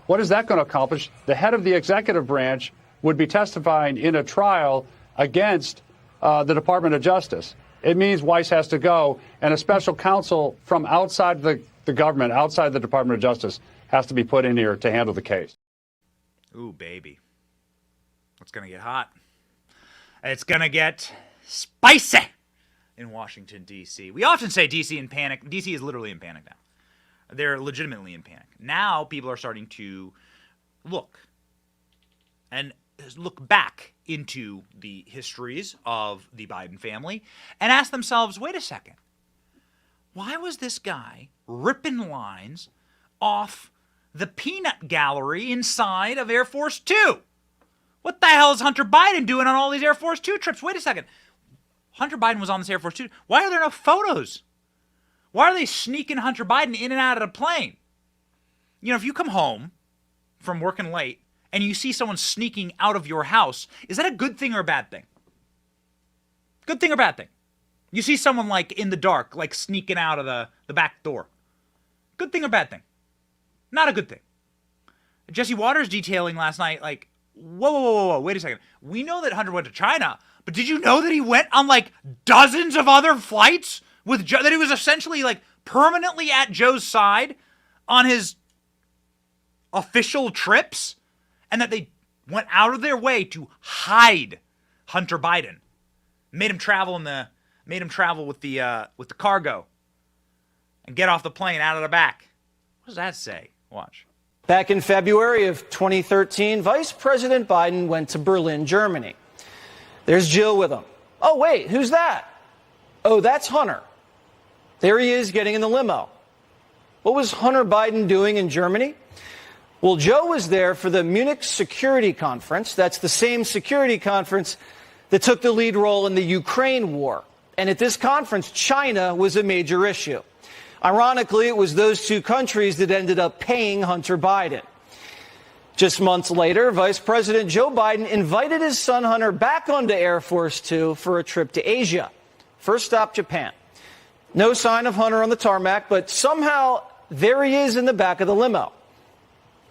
what is that going to accomplish? The head of the executive branch would be testifying in a trial against the Department of Justice. It means Weiss has to go, and a special counsel from outside the government, outside the Department of Justice, has to be put in here to handle the case. Ooh, baby. It's going to get hot. It's going to get spicy in Washington, D.C. We often say D.C. in panic. D.C. is literally in panic now. They're legitimately in panic. Now people are starting to look back into the histories of the Biden family and ask themselves, wait a second, why was this guy ripping lines off the peanut gallery inside of Air Force Two? What the hell is Hunter Biden doing on all these Air Force Two trips? Wait a second. Hunter Biden was on this Air Force Two. Why are there no photos? Why are they sneaking Hunter Biden in and out of the plane? If you come home from working late and you see someone sneaking out of your house, is that a good thing or a bad thing? Good thing or bad thing? You see someone like in the dark, like sneaking out of the back door. Good thing or bad thing? Not a good thing. Jesse Waters detailing last night, like, whoa, wait a second. We know that Hunter went to China, but did you know that he went on like dozens of other flights with Joe, that he was essentially like permanently at Joe's side on his official trips, and that they went out of their way to hide Hunter Biden, made him travel with the cargo and get off the plane out of the back. What does that say? Watch. Back in February of 2013, Vice President Biden went to Berlin, Germany. There's Jill with him. Oh, wait, who's that? Oh, that's Hunter. There he is getting in the limo. What was Hunter Biden doing in Germany? Well, Joe was there for the Munich Security Conference. That's the same security conference that took the lead role in the Ukraine war. And at this conference, China was a major issue. Ironically, it was those two countries that ended up paying Hunter Biden. Just months later, Vice President Joe Biden invited his son Hunter back onto Air Force Two for a trip to Asia. First stop, Japan. No sign of Hunter on the tarmac, but somehow there he is in the back of the limo.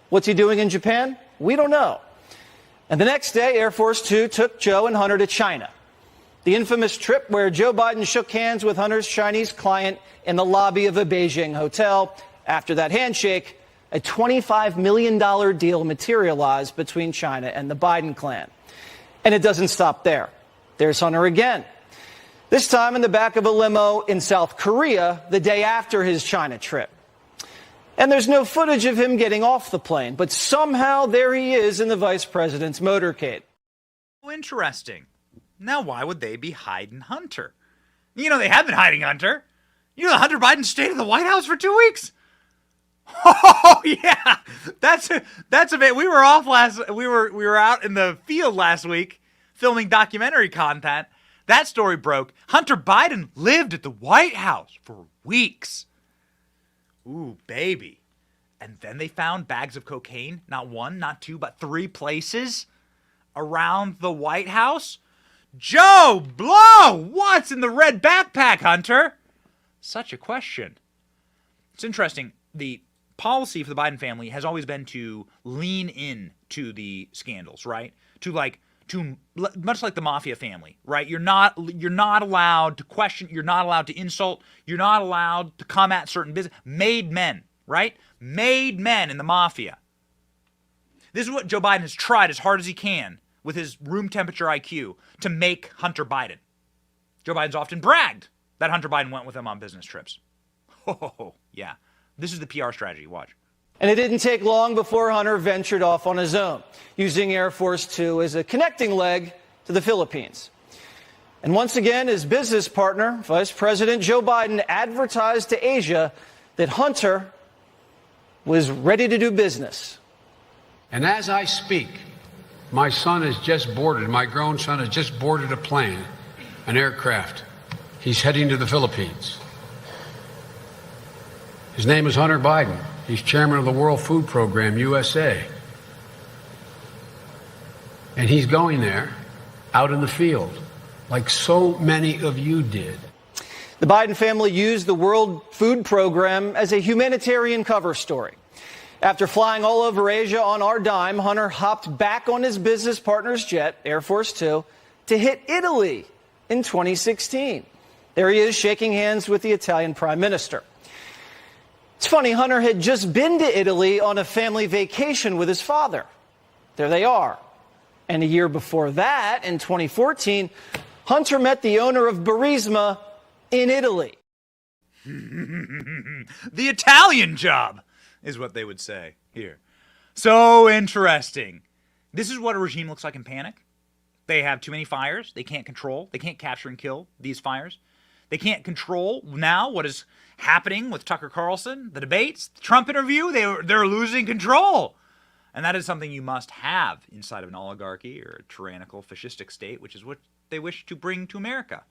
What's he doing in Japan? We don't know. And the next day, Air Force Two took Joe and Hunter to China. The infamous trip where Joe Biden shook hands with Hunter's Chinese client in the lobby of a Beijing hotel. After that handshake, a $25 million deal materialized between China and the Biden clan. And it doesn't stop there. There's Hunter again. This time in the back of a limo in South Korea the day after his China trip. And there's no footage of him getting off the plane, but somehow there he is in the vice president's motorcade. Interesting. Now, why would they be hiding Hunter? You know, they have been hiding Hunter. You know, Hunter Biden stayed in the White House for 2 weeks. Oh yeah, that's a bit. We were out in the field last week filming documentary content. That story broke. Hunter Biden lived at the White House for weeks. Ooh, baby. And then they found bags of cocaine, not one, not two, but 3 places around the White House. Joe Blow, what's in the red backpack, Hunter? Such a question. It's interesting. The policy for the Biden family has always been to lean in to the scandals, right? Much like the mafia family, right? You're not allowed to question, you're not allowed to insult, you're not allowed to come at certain business. Made men, right? Made men in the mafia. This is what Joe Biden has tried as hard as he can with his room temperature IQ to make Hunter Biden. Joe Biden's often bragged that Hunter Biden went with him on business trips. Oh, yeah. This is the PR strategy. Watch. And it didn't take long before Hunter ventured off on his own, using Air Force Two as a connecting leg to the Philippines. And once again, his business partner, Vice President Joe Biden, advertised to Asia that Hunter was ready to do business. And as I speak, my son has just boarded, my grown son has just boarded a plane, an aircraft. He's heading to the Philippines. His name is Hunter Biden. He's chairman of the World Food Program, USA. And he's going there, out in the field, like so many of you did. The Biden family used the World Food Program as a humanitarian cover story. After flying all over Asia on our dime, Hunter hopped back on his business partner's jet, Air Force Two, to hit Italy in 2016. There he is shaking hands with the Italian Prime Minister. It's funny, Hunter had just been to Italy on a family vacation with his father. There they are. And a year before that, in 2014, Hunter met the owner of Burisma in Italy. The Italian job is what they would say here. So interesting. This is what a regime looks like in panic. They have too many fires. They can't control. They can't capture and kill these fires. They can't control now what is happening with Tucker Carlson, the debates, the Trump interview. They're losing control. And that is something you must have inside of an oligarchy or a tyrannical fascistic state, which is what they wish to bring to America.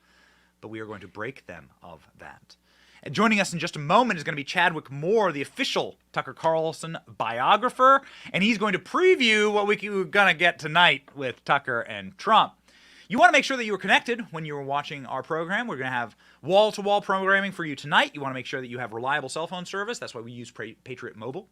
But we are going to break them of that. And joining us in just a moment is going to be Chadwick Moore, the official Tucker Carlson biographer. And he's going to preview what we're going to get tonight with Tucker and Trump. You want to make sure that you are connected when you are watching our program. We're going to have wall-to-wall programming for you tonight. You want to make sure that you have reliable cell phone service. That's why we use Patriot Mobile.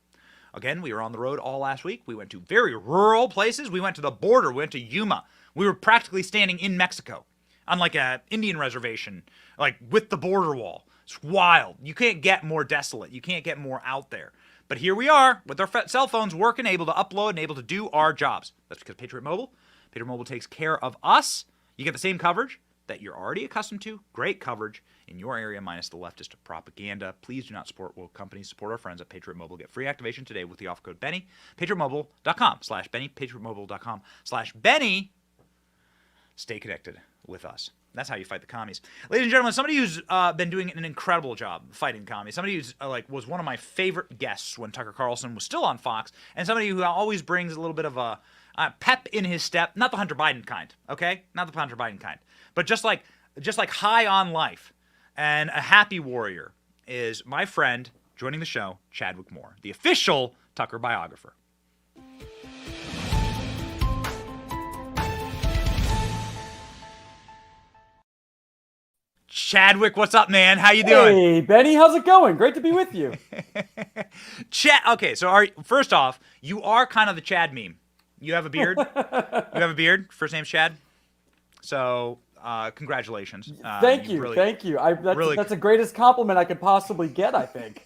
Again, we were on the road all last week. We went to very rural places. We went to the border. We went to Yuma. We were practically standing in Mexico on like a Indian reservation, like with the border wall. It's wild. You can't get more desolate. You can't get more out there. But here we are with our cell phones working, able to upload and able to do our jobs. That's because Patriot Mobile takes care of us. You get the same coverage that you're already accustomed to. Great coverage in your area minus the leftist propaganda. Please do not support woke companies. Support our friends at Patriot Mobile. Get free activation today with the offer code Benny. PatriotMobile.com/Benny. PatriotMobile.com/Benny. Stay connected with us. That's how you fight the commies. Ladies and gentlemen, somebody who's been doing an incredible job fighting commies, somebody who's was one of my favorite guests when Tucker Carlson was still on Fox, and somebody who always brings a little bit of a pep in his step, not the Hunter Biden kind, okay? Not the Hunter Biden kind, but just like high on life and a happy warrior is my friend joining the show, Chadwick Moore, the official Tucker biographer. Chadwick, what's up, man? How you doing? Hey, Benny, how's it going? Great to be with you. Okay, so first off, you are kind of the Chad meme. You have a beard. You have a beard. First name's Chad. So, congratulations. Thank you. Thank you. That's the greatest compliment I could possibly get, I think.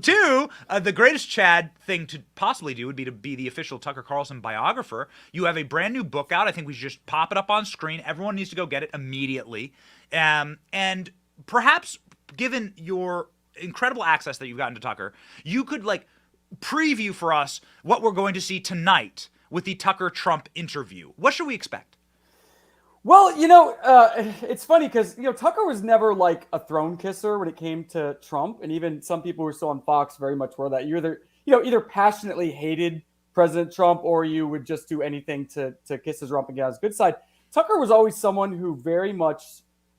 Two, the greatest Chad thing to possibly do would be to be the official Tucker Carlson biographer. You have a brand new book out. I think we should just pop it up on screen. Everyone needs to go get it immediately. And perhaps, given your incredible access that you've gotten to Tucker, you could preview for us what we're going to see tonight with the Tucker-Trump interview. What should we expect? Well, it's funny because, Tucker was never like a throne kisser when it came to Trump. And even some people who were still on Fox very much were that. You either passionately hated President Trump or you would just do anything to kiss his rump and get on his good side. Tucker was always someone who very much,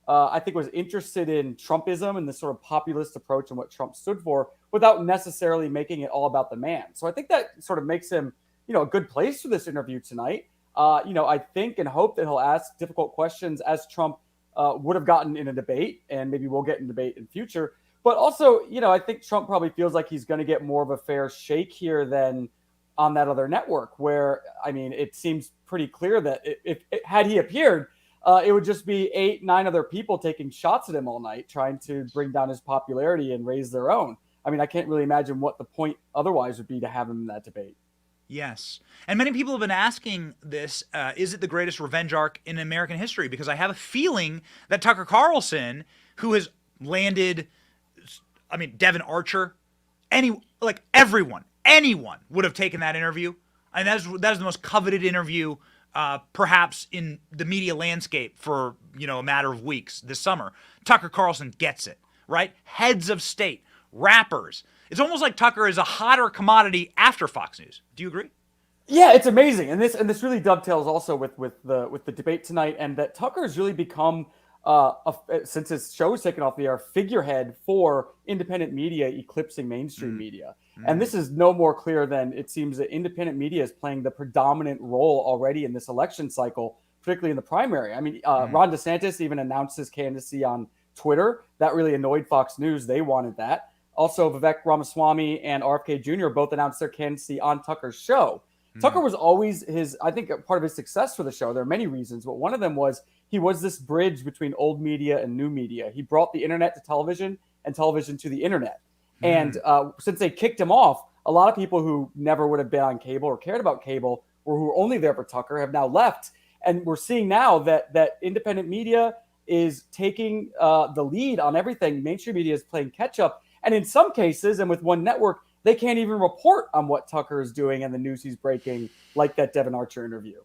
I think, was interested in Trumpism and this sort of populist approach and what Trump stood for without necessarily making it all about the man. So I think that sort of makes him, a good place for this interview tonight. I think and hope that he'll ask difficult questions as Trump would have gotten in a debate, and maybe we'll get in debate in future. But also, I think Trump probably feels like he's going to get more of a fair shake here than on that other network, where, it seems pretty clear that had he appeared, it would just be 8-9 other people taking shots at him all night, trying to bring down his popularity and raise their own. I can't really imagine what the point otherwise would be to have him in that debate. Yes. And many people have been asking this, is it the greatest revenge arc in American history? Because I have a feeling that Tucker Carlson, who has landed, Devin Archer, anyone would have taken that interview. And that is the most coveted interview, perhaps in the media landscape for, a matter of weeks this summer. Tucker Carlson gets it, right? Heads of state, rappers. It's almost like Tucker is a hotter commodity after Fox News. Do you agree? Yeah, it's amazing, and this really dovetails also with the debate tonight, and that Tucker has really become, since his show was taken off the air, figurehead for independent media eclipsing mainstream media. And this is no more clear than it seems that independent media is playing the predominant role already in this election cycle, particularly in the primary. Ron DeSantis even announced his candidacy on Twitter. That really annoyed Fox News. They wanted that. Also, Vivek Ramaswamy and RFK Jr. both announced their candidacy on Tucker's show. Tucker was always I think part of his success for the show. There are many reasons, but one of them was he was this bridge between old media and new media. He brought the internet to television and television to the internet. And since they kicked him off, a lot of people who never would have been on cable or cared about cable or who were only there for Tucker have now left. And we're seeing now that independent media is taking the lead on everything. Mainstream media is playing catch up. And in some cases, and with one network, they can't even report on what Tucker is doing and the news he's breaking, like that Devin Archer interview.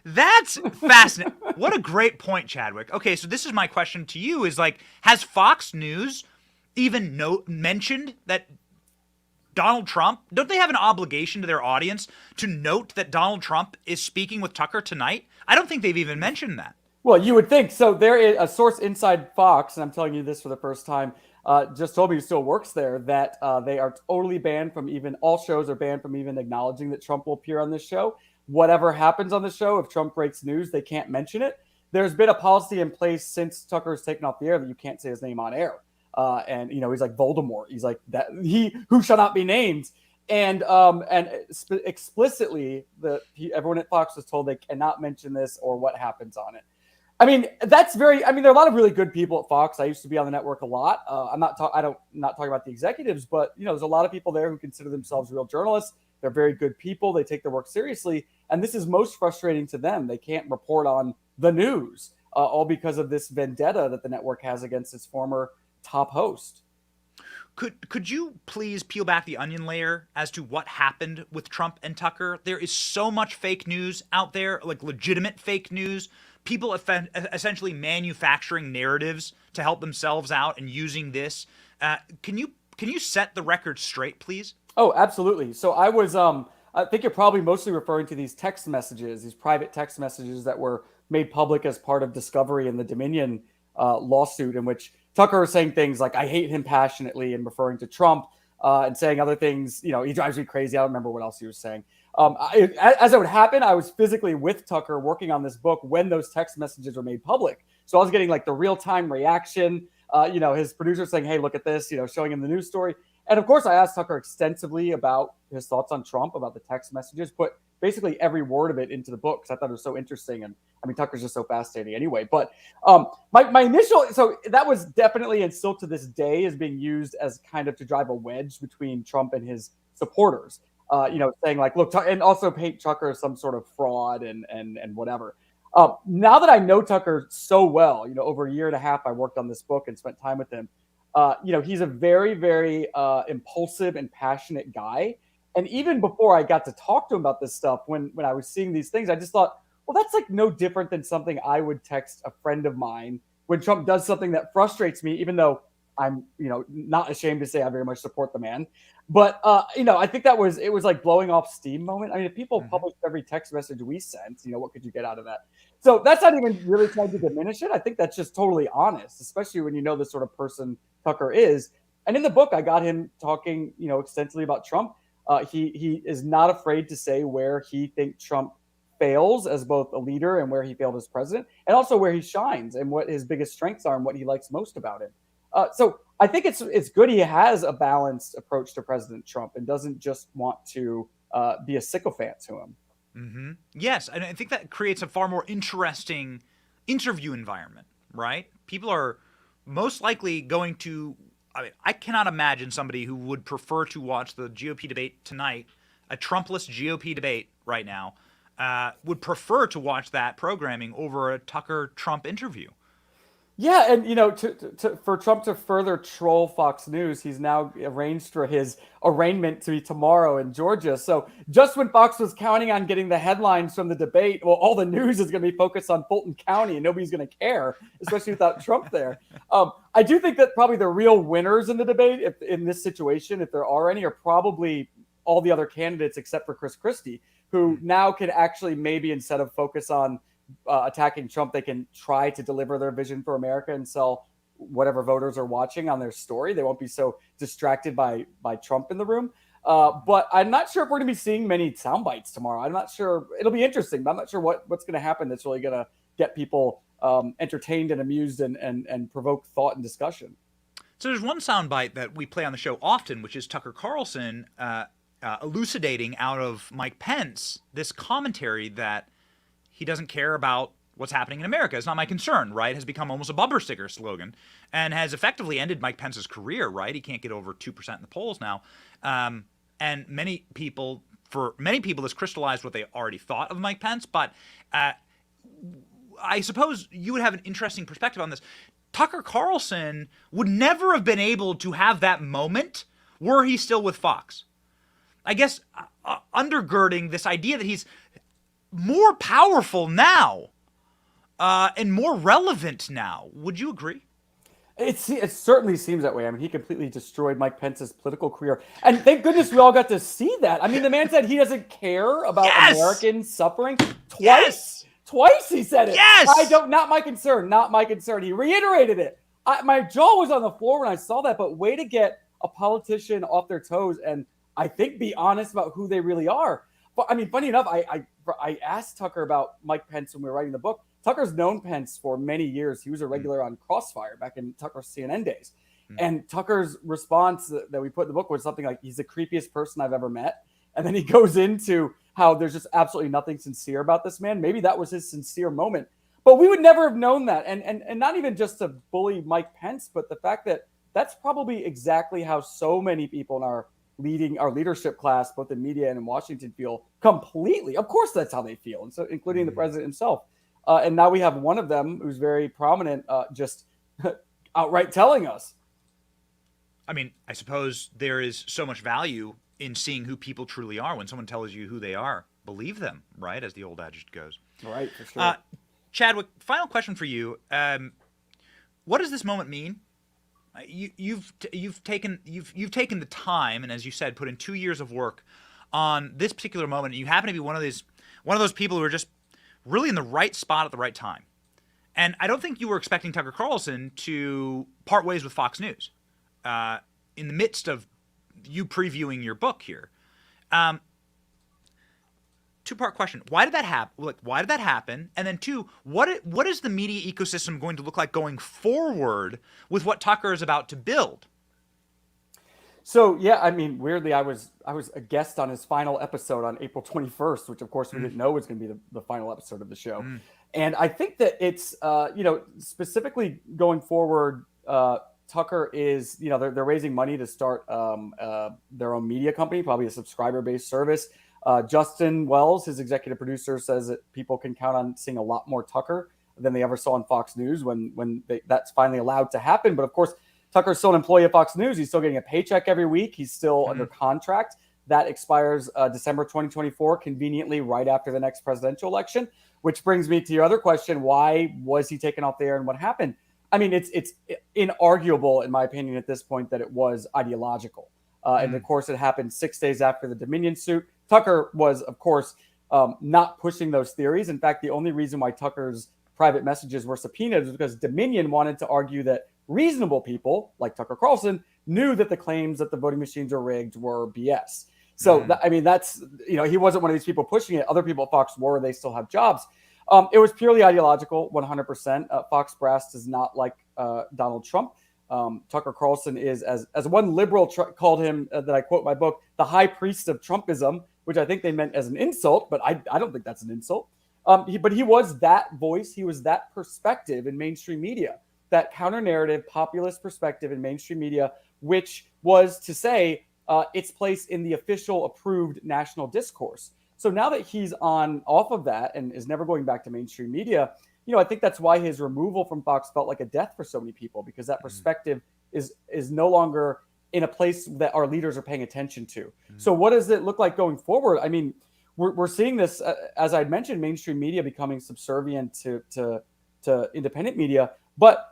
That's fascinating. What a great point, Chadwick. Okay, so this is my question to you is has Fox News even mentioned that Donald Trump, don't they have an obligation to their audience to note that Donald Trump is speaking with Tucker tonight? I don't think they've even mentioned that. Well, you would think. So there is a source inside Fox, and I'm telling you this for the first time, just told me who still works there, that they are totally banned from all shows are banned from even acknowledging that Trump will appear on this show. Whatever happens on the show, if Trump breaks news, they can't mention it. There's been a policy in place since Tucker has taken off the air that you can't say his name on air. and he's like Voldemort. He's like that he who shall not be named. And explicitly, everyone at Fox was told they cannot mention this or what happens on it. I mean, that's very. I mean, there are a lot of really good people at Fox. I used to be on the network a lot. I'm not. Not talking about the executives, but there's a lot of people there who consider themselves real journalists. They're very good people. They take their work seriously, and this is most frustrating to them. They can't report on the news, all because of this vendetta that the network has against its former top host. Could you please peel back the onion layer as to what happened with Trump and Tucker? There is so much fake news out there, like legitimate fake news. People essentially manufacturing narratives to help themselves out and using this. Can you set the record straight, please? Oh, absolutely. So I was, I think you're probably mostly referring to these text messages, these private text messages that were made public as part of discovery in the Dominion lawsuit, in which Tucker was saying things like, I hate him passionately, and referring to Trump and saying other things, he drives me crazy. I don't remember what else he was saying. As it would happen, I was physically with Tucker working on this book when those text messages were made public. So I was getting like the real-time reaction, his producer saying, hey, look at this, showing him the news story. And of course, I asked Tucker extensively about his thoughts on Trump, about the text messages, put basically every word of it into the book because I thought it was so interesting. And I mean, Tucker's just so fascinating anyway. But my initial, so that was definitely, and still to this day, is being used as kind of to drive a wedge between Trump and his supporters. Saying like, look, and also paint Tucker as some sort of fraud and whatever. Now that I know Tucker so well, over a year and a half, I worked on this book and spent time with him. He's a very, very impulsive and passionate guy. And even before I got to talk to him about this stuff, when I was seeing these things, I just thought, well, that's like no different than something I would text a friend of mine when Trump does something that frustrates me, even though I'm, not ashamed to say I very much support the man. But, I think it was like blowing off steam moment. I mean, if people published every text message we sent, what could you get out of that? So that's not even really trying to diminish it. I think that's just totally honest, especially when you know the sort of person Tucker is. And in the book, I got him talking, extensively about Trump. He is not afraid to say where he thinks Trump fails as both a leader and where he failed as president, and also where he shines and what his biggest strengths are and what he likes most about him. So I think it's good he has a balanced approach to President Trump and doesn't just want to be a sycophant to him. Mm-hmm. Yes, and I think that creates a far more interesting interview environment, right? People are most likely going to, I cannot imagine somebody who would prefer to watch the GOP debate tonight, a Trumpless GOP debate right now, would prefer to watch that programming over a Tucker-Trump interview. Yeah, and for Trump to further troll Fox News, he's now arranged for his arraignment to be tomorrow in Georgia. So just when Fox was counting on getting the headlines from the debate, well, all the news is going to be focused on Fulton County, and nobody's going to care, especially without Trump there. I do think that probably the real winners in the debate, in this situation, if there are any, are probably all the other candidates except for Chris Christie, who now can actually maybe, instead of focus on attacking Trump, they can try to deliver their vision for America and sell whatever voters are watching on their story. They won't be so distracted by Trump in the room. But I'm not sure if we're going to be seeing many sound bites tomorrow. I'm not sure. It'll be interesting, but I'm not sure what's going to happen that's really going to get people entertained and amused and provoke thought and discussion. So there's one soundbite that we play on the show often, which is Tucker Carlson elucidating out of Mike Pence this commentary that he doesn't care about what's happening in America. It's not my concern, right? Has become almost a bumper sticker slogan and has effectively ended Mike Pence's career, right? He can't get over 2% in the polls now. And many people, this crystallized what they already thought of Mike Pence. But I suppose you would have an interesting perspective on this. Tucker Carlson would never have been able to have that moment were he still with Fox. I guess undergirding this idea that he's more powerful now and more relevant now. Would you agree? It certainly seems that way. I mean, he completely destroyed Mike Pence's political career. And thank goodness we all got to see that. I mean, the man said he doesn't care about Americans suffering. Twice he said it. Yes! Not my concern, not my concern. He reiterated it. My jaw was on the floor when I saw that, but way to get a politician off their toes and I think be honest about who they really are. But I mean, funny enough, I asked Tucker about Mike Pence when we were writing the book. Tucker's known Pence for many years. He was a regular on Crossfire back in Tucker's CNN days. And Tucker's response that we put in the book was something like, he's the creepiest person I've ever met. And then he goes into how there's just absolutely nothing sincere about this man. Maybe that was his sincere moment, but we would never have known that. And not even just to bully Mike Pence, but the fact that that's probably exactly how so many people in our leadership class, both in media and in Washington, feel completely. Of course, that's how they feel. And so including the president himself. And now we have one of them who's very prominent, just outright telling us. I mean, I suppose there is so much value in seeing who people truly are. When someone tells you who they are, believe them, right? As the old adage goes. Right, for sure. Chadwick, final question for you. What does this moment mean? You've taken the time, and as you said, put in 2 years of work on this particular moment. And you happen to be one of those people who are just really in the right spot at the right time. And I don't think you were expecting Tucker Carlson to part ways with Fox News in the midst of you previewing your book here. Two-part question. Why did that happen? Why did that happen? And then two, what is the media ecosystem going to look like going forward with what Tucker is about to build? So, yeah, I mean, weirdly, I was a guest on his final episode on April 21st, which, of course, we didn't know was going to be the final episode of the show. And I think that it's, specifically going forward, Tucker is, they're raising money to start their own media company, probably a subscriber-based service. Justin Wells, his executive producer, says that people can count on seeing a lot more Tucker than they ever saw on Fox News when that's finally allowed to happen. But of course, Tucker's still an employee of Fox News. He's still getting a paycheck every week. He's still under contract. That expires December 2024, conveniently right after the next presidential election, which brings me to your other question. Why was he taken off the air and what happened? I mean, it's inarguable, in my opinion, at this point, that it was ideological. And of course, it happened 6 days after the Dominion suit. Tucker was, of course, not pushing those theories. In fact, the only reason why Tucker's private messages were subpoenaed was because Dominion wanted to argue that reasonable people, like Tucker Carlson, knew that the claims that the voting machines are rigged were BS. So, that's, he wasn't one of these people pushing it. Other people at Fox were. They still have jobs. It was purely ideological, 100%. Fox brass does not like Donald Trump. Tucker Carlson is, as one liberal called him, that I quote in my book, the high priest of Trumpism, which I think they meant as an insult, but I don't think that's an insult. But he was that voice. He was that perspective in mainstream media, that counter-narrative, populist perspective in mainstream media, which was to say its place in the official approved national discourse. So now that he's off of that and is never going back to mainstream media, I think that's why his removal from Fox felt like a death for so many people, because that perspective is no longer in a place that our leaders are paying attention to. So what does it look like going forward? I mean, we're seeing this, as I'd mentioned, mainstream media becoming subservient to independent media. But,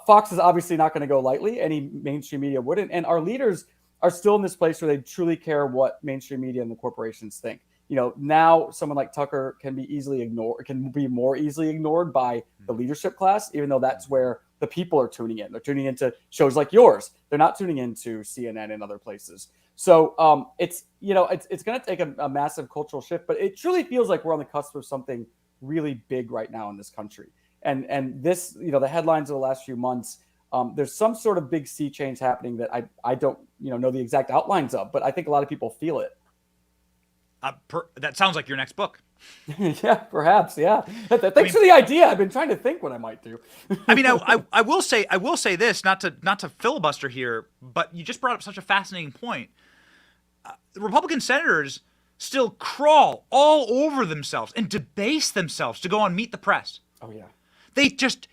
Fox is obviously not going to go lightly. Any mainstream media wouldn't. And our leaders are still in this place where they truly care what mainstream media and the corporations think. Now someone like Tucker can be more easily ignored by the leadership class, even though that's where the people are tuning in. They're tuning into shows like yours. They're not tuning into CNN and other places. So it's going to take a massive cultural shift, but it truly feels like we're on the cusp of something really big right now in this country. And this, the headlines of the last few months, there's some sort of big sea change happening that I don't know the exact outlines of, but I think a lot of people feel it. That sounds like your next book. Yeah, perhaps. Yeah. Thanks for the idea. I've been trying to think what I might do. I will say this, not to filibuster here, but you just brought up such a fascinating point. The Republican senators still crawl all over themselves and debase themselves to go on Meet the Press. Oh yeah. They just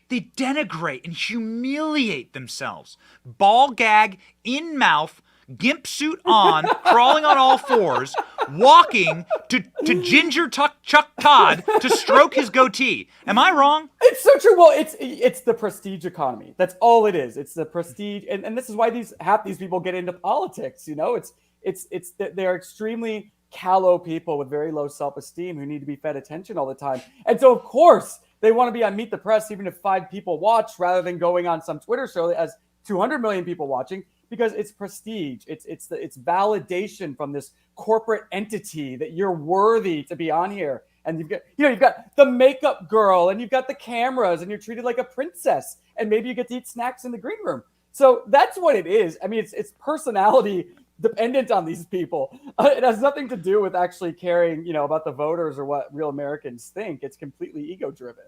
they denigrate and humiliate themselves. Ball gag in mouth, gimp suit on, crawling on all fours, walking to Ginger Chuck Todd to stroke his goatee. Am I wrong? It's so true. Well, it's the prestige economy. That's all it is. It's the prestige, and this is why half these people get into politics. They're extremely callow people with very low self-esteem who need to be fed attention all the time. And so, of course, they want to be on Meet the Press, even if 5 people watch, rather than going on some Twitter show that has 200 million people watching. Because it's prestige, it's validation from this corporate entity that you're worthy to be on here, and you've got the makeup girl, and you've got the cameras, and you're treated like a princess, and maybe you get to eat snacks in the green room. So that's what it is. I mean, it's personality dependent on these people. It has nothing to do with actually caring, about the voters or what real Americans think. It's completely ego driven.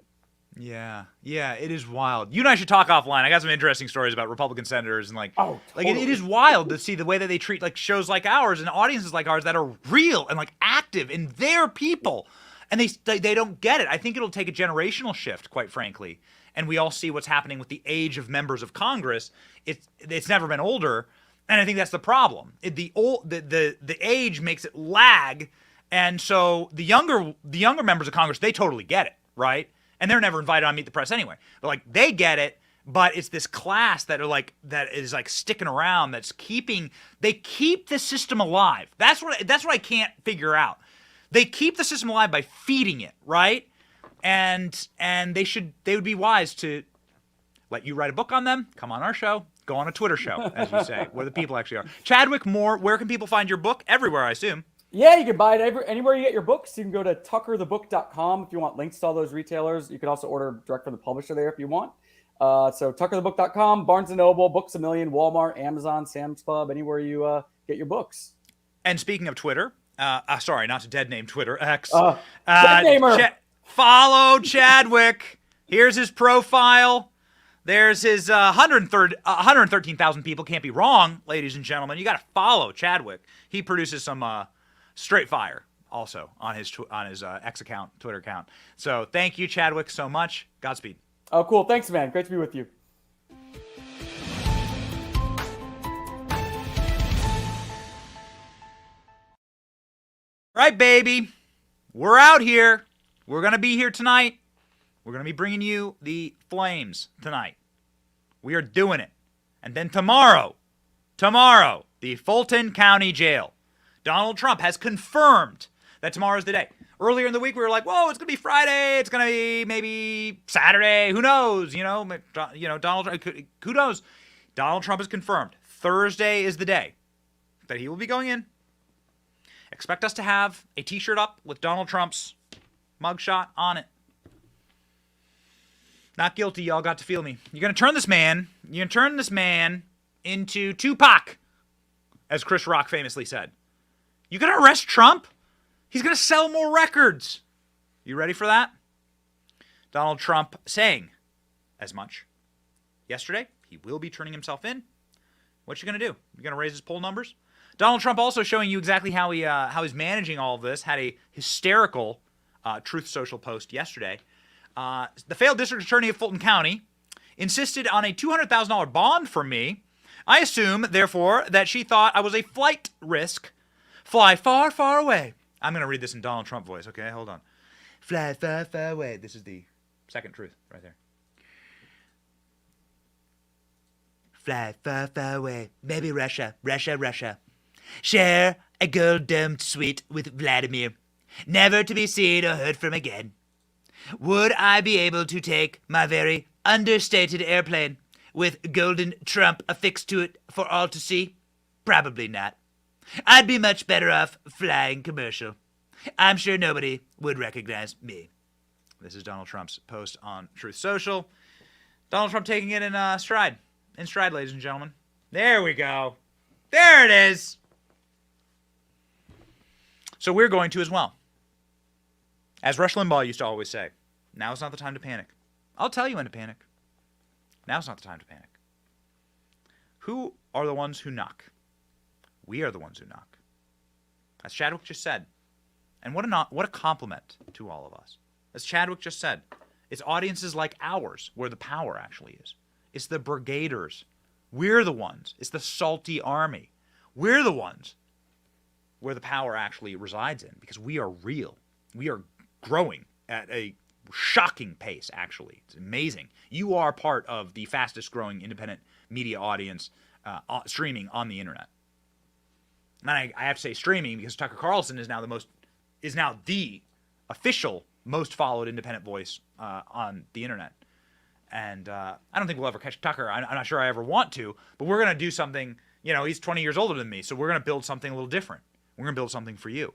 Yeah, it is wild. You and I should talk offline. I got some interesting stories about Republican senators and totally. it is wild to see the way that they treat like shows like ours and audiences like ours that are real and like active and they're people, and they don't get it. I think it'll take a generational shift, quite frankly. And we all see what's happening with the age of members of Congress. It's never been older, and I think that's the problem. The age makes it lag, and so the younger members of Congress, they totally get it, right? And they're never invited on Meet the Press anyway. But like they get it, but it's this class that is sticking around. They keep the system alive. That's what I can't figure out. They keep the system alive by feeding it, right? And they would be wise to let you write a book on them, come on our show, go on a Twitter show, as you say, where the people actually are. Chadwick Moore, where can people find your book? Everywhere, I assume. Yeah, you can buy it anywhere you get your books. You can go to tuckerthebook.com if you want links to all those retailers. You can also order direct from the publisher there if you want. So tuckerthebook.com, Barnes & Noble, Books A Million, Walmart, Amazon, Sam's Club, anywhere you get your books. And speaking of Twitter, sorry, not to dead name Twitter, X. Dead-namer. Follow Chadwick. Here's his profile. There's his 113,000 people. Can't be wrong, ladies and gentlemen. You got to follow Chadwick. He produces some straight fire also on his X account, Twitter account. So thank you, Chadwick, so much. Godspeed. Oh, cool. Thanks, man. Great to be with you. Right, baby. We're out here. We're going to be here tonight. We're going to be bringing you the flames tonight. We are doing it. And then tomorrow, the Fulton County Jail. Donald Trump has confirmed that tomorrow's the day. Earlier in the week, we were like, whoa, it's going to be Friday. It's going to be maybe Saturday. Who knows? Donald, who knows? Donald Trump has confirmed Thursday is the day that he will be going in. Expect us to have a t-shirt up with Donald Trump's mugshot on it. Not guilty, y'all got to feel me. You're going to turn this man into Tupac, as Chris Rock famously said. You going to arrest Trump? He's going to sell more records. You ready for that? Donald Trump saying as much. Yesterday, he will be turning himself in. What you going to do? You going to raise his poll numbers? Donald Trump also showing you exactly how he's managing all of this. Had a hysterical Truth Social post yesterday. The failed district attorney of Fulton County insisted on a $200,000 bond from me. I assume, therefore, that she thought I was a flight risk. Fly far, far away. I'm going to read this in Donald Trump voice, okay? Hold on. Fly far, far away. This is the second truth right there. Fly far, far away. Maybe Russia, Russia, Russia. Share a gold-domed suite with Vladimir. Never to be seen or heard from again. Would I be able to take my very understated airplane with golden Trump affixed to it for all to see? Probably not. I'd be much better off flying commercial. I'm sure nobody would recognize me. This is Donald Trump's post on Truth Social. Donald Trump taking it in stride. In stride, ladies and gentlemen. There we go. There it is. So we're going to as well. As Rush Limbaugh used to always say, now's not the time to panic. I'll tell you when to panic. Now's not the time to panic. Who are the ones who knock? We are the ones who knock. As Chadwick just said. And what a compliment to all of us. As Chadwick just said, it's audiences like ours where the power actually is. It's the brigaders. We're the ones. It's the salty army. We're the ones where the power actually resides in because we are real. We are growing at a shocking pace, actually. It's amazing. You are part of the fastest growing independent media audience streaming on the internet. And I have to say streaming because Tucker Carlson is now the official most followed independent voice on the internet. And I don't think we'll ever catch Tucker. I'm not sure I ever want to, but we're going to do something. He's 20 years older than me, so we're going to build something a little different. We're going to build something for you.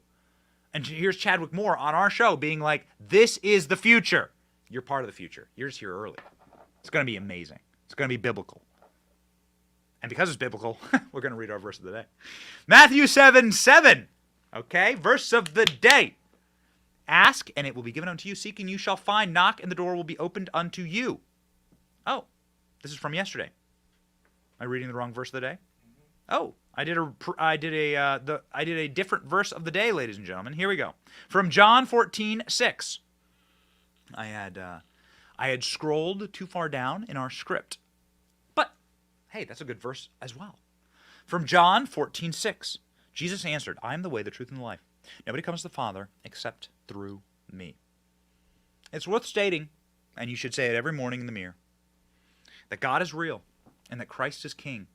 And here's Chadwick Moore on our show being like, this is the future. You're part of the future. You're just here early. It's going to be amazing. It's going to be biblical. because it's biblical, we're going to read our verse of the day. Matthew 7:7. Okay, verse of the day. Ask, and it will be given unto you. Seek, and you shall find. Knock, and the door will be opened unto you. Oh, this is from yesterday. Am I reading the wrong verse of the day? Oh, I did a different verse of the day, ladies and gentlemen. Here we go. From John 14:6. I had scrolled too far down in our script. But hey, that's a good verse as well. From John 14:6. Jesus answered, I am the way, the truth, and the life. Nobody comes to the Father except through me. It's worth stating, and you should say it every morning in the mirror, that God is real and that Christ is King.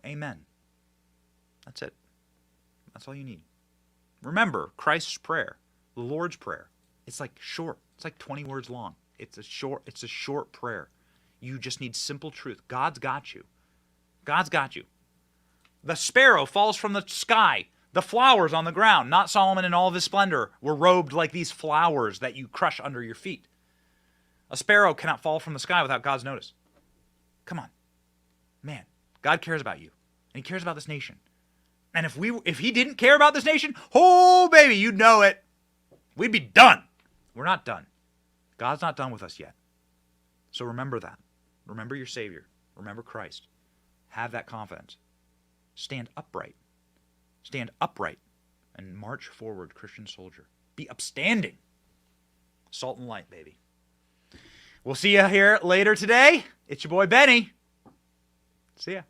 Amen. That's it. That's all you need. Remember Christ's prayer, the Lord's Prayer. It's like short. It's like 20 words long. It's a short prayer. You just need simple truth. God's got you. God's got you. The sparrow falls from the sky. The flowers on the ground. Not Solomon in all of his splendor were robed like these flowers that you crush under your feet. A sparrow cannot fall from the sky without God's notice. Come on. Man, God cares about you. And he cares about this nation. And if he didn't care about this nation, oh baby, you'd know it. We'd be done. We're not done. God's not done with us yet. So remember that. Remember your Savior. Remember Christ. Have that confidence. Stand upright. Stand upright and march forward, Christian soldier. Be upstanding. Salt and light, baby. We'll see you here later today. It's your boy Benny. See ya.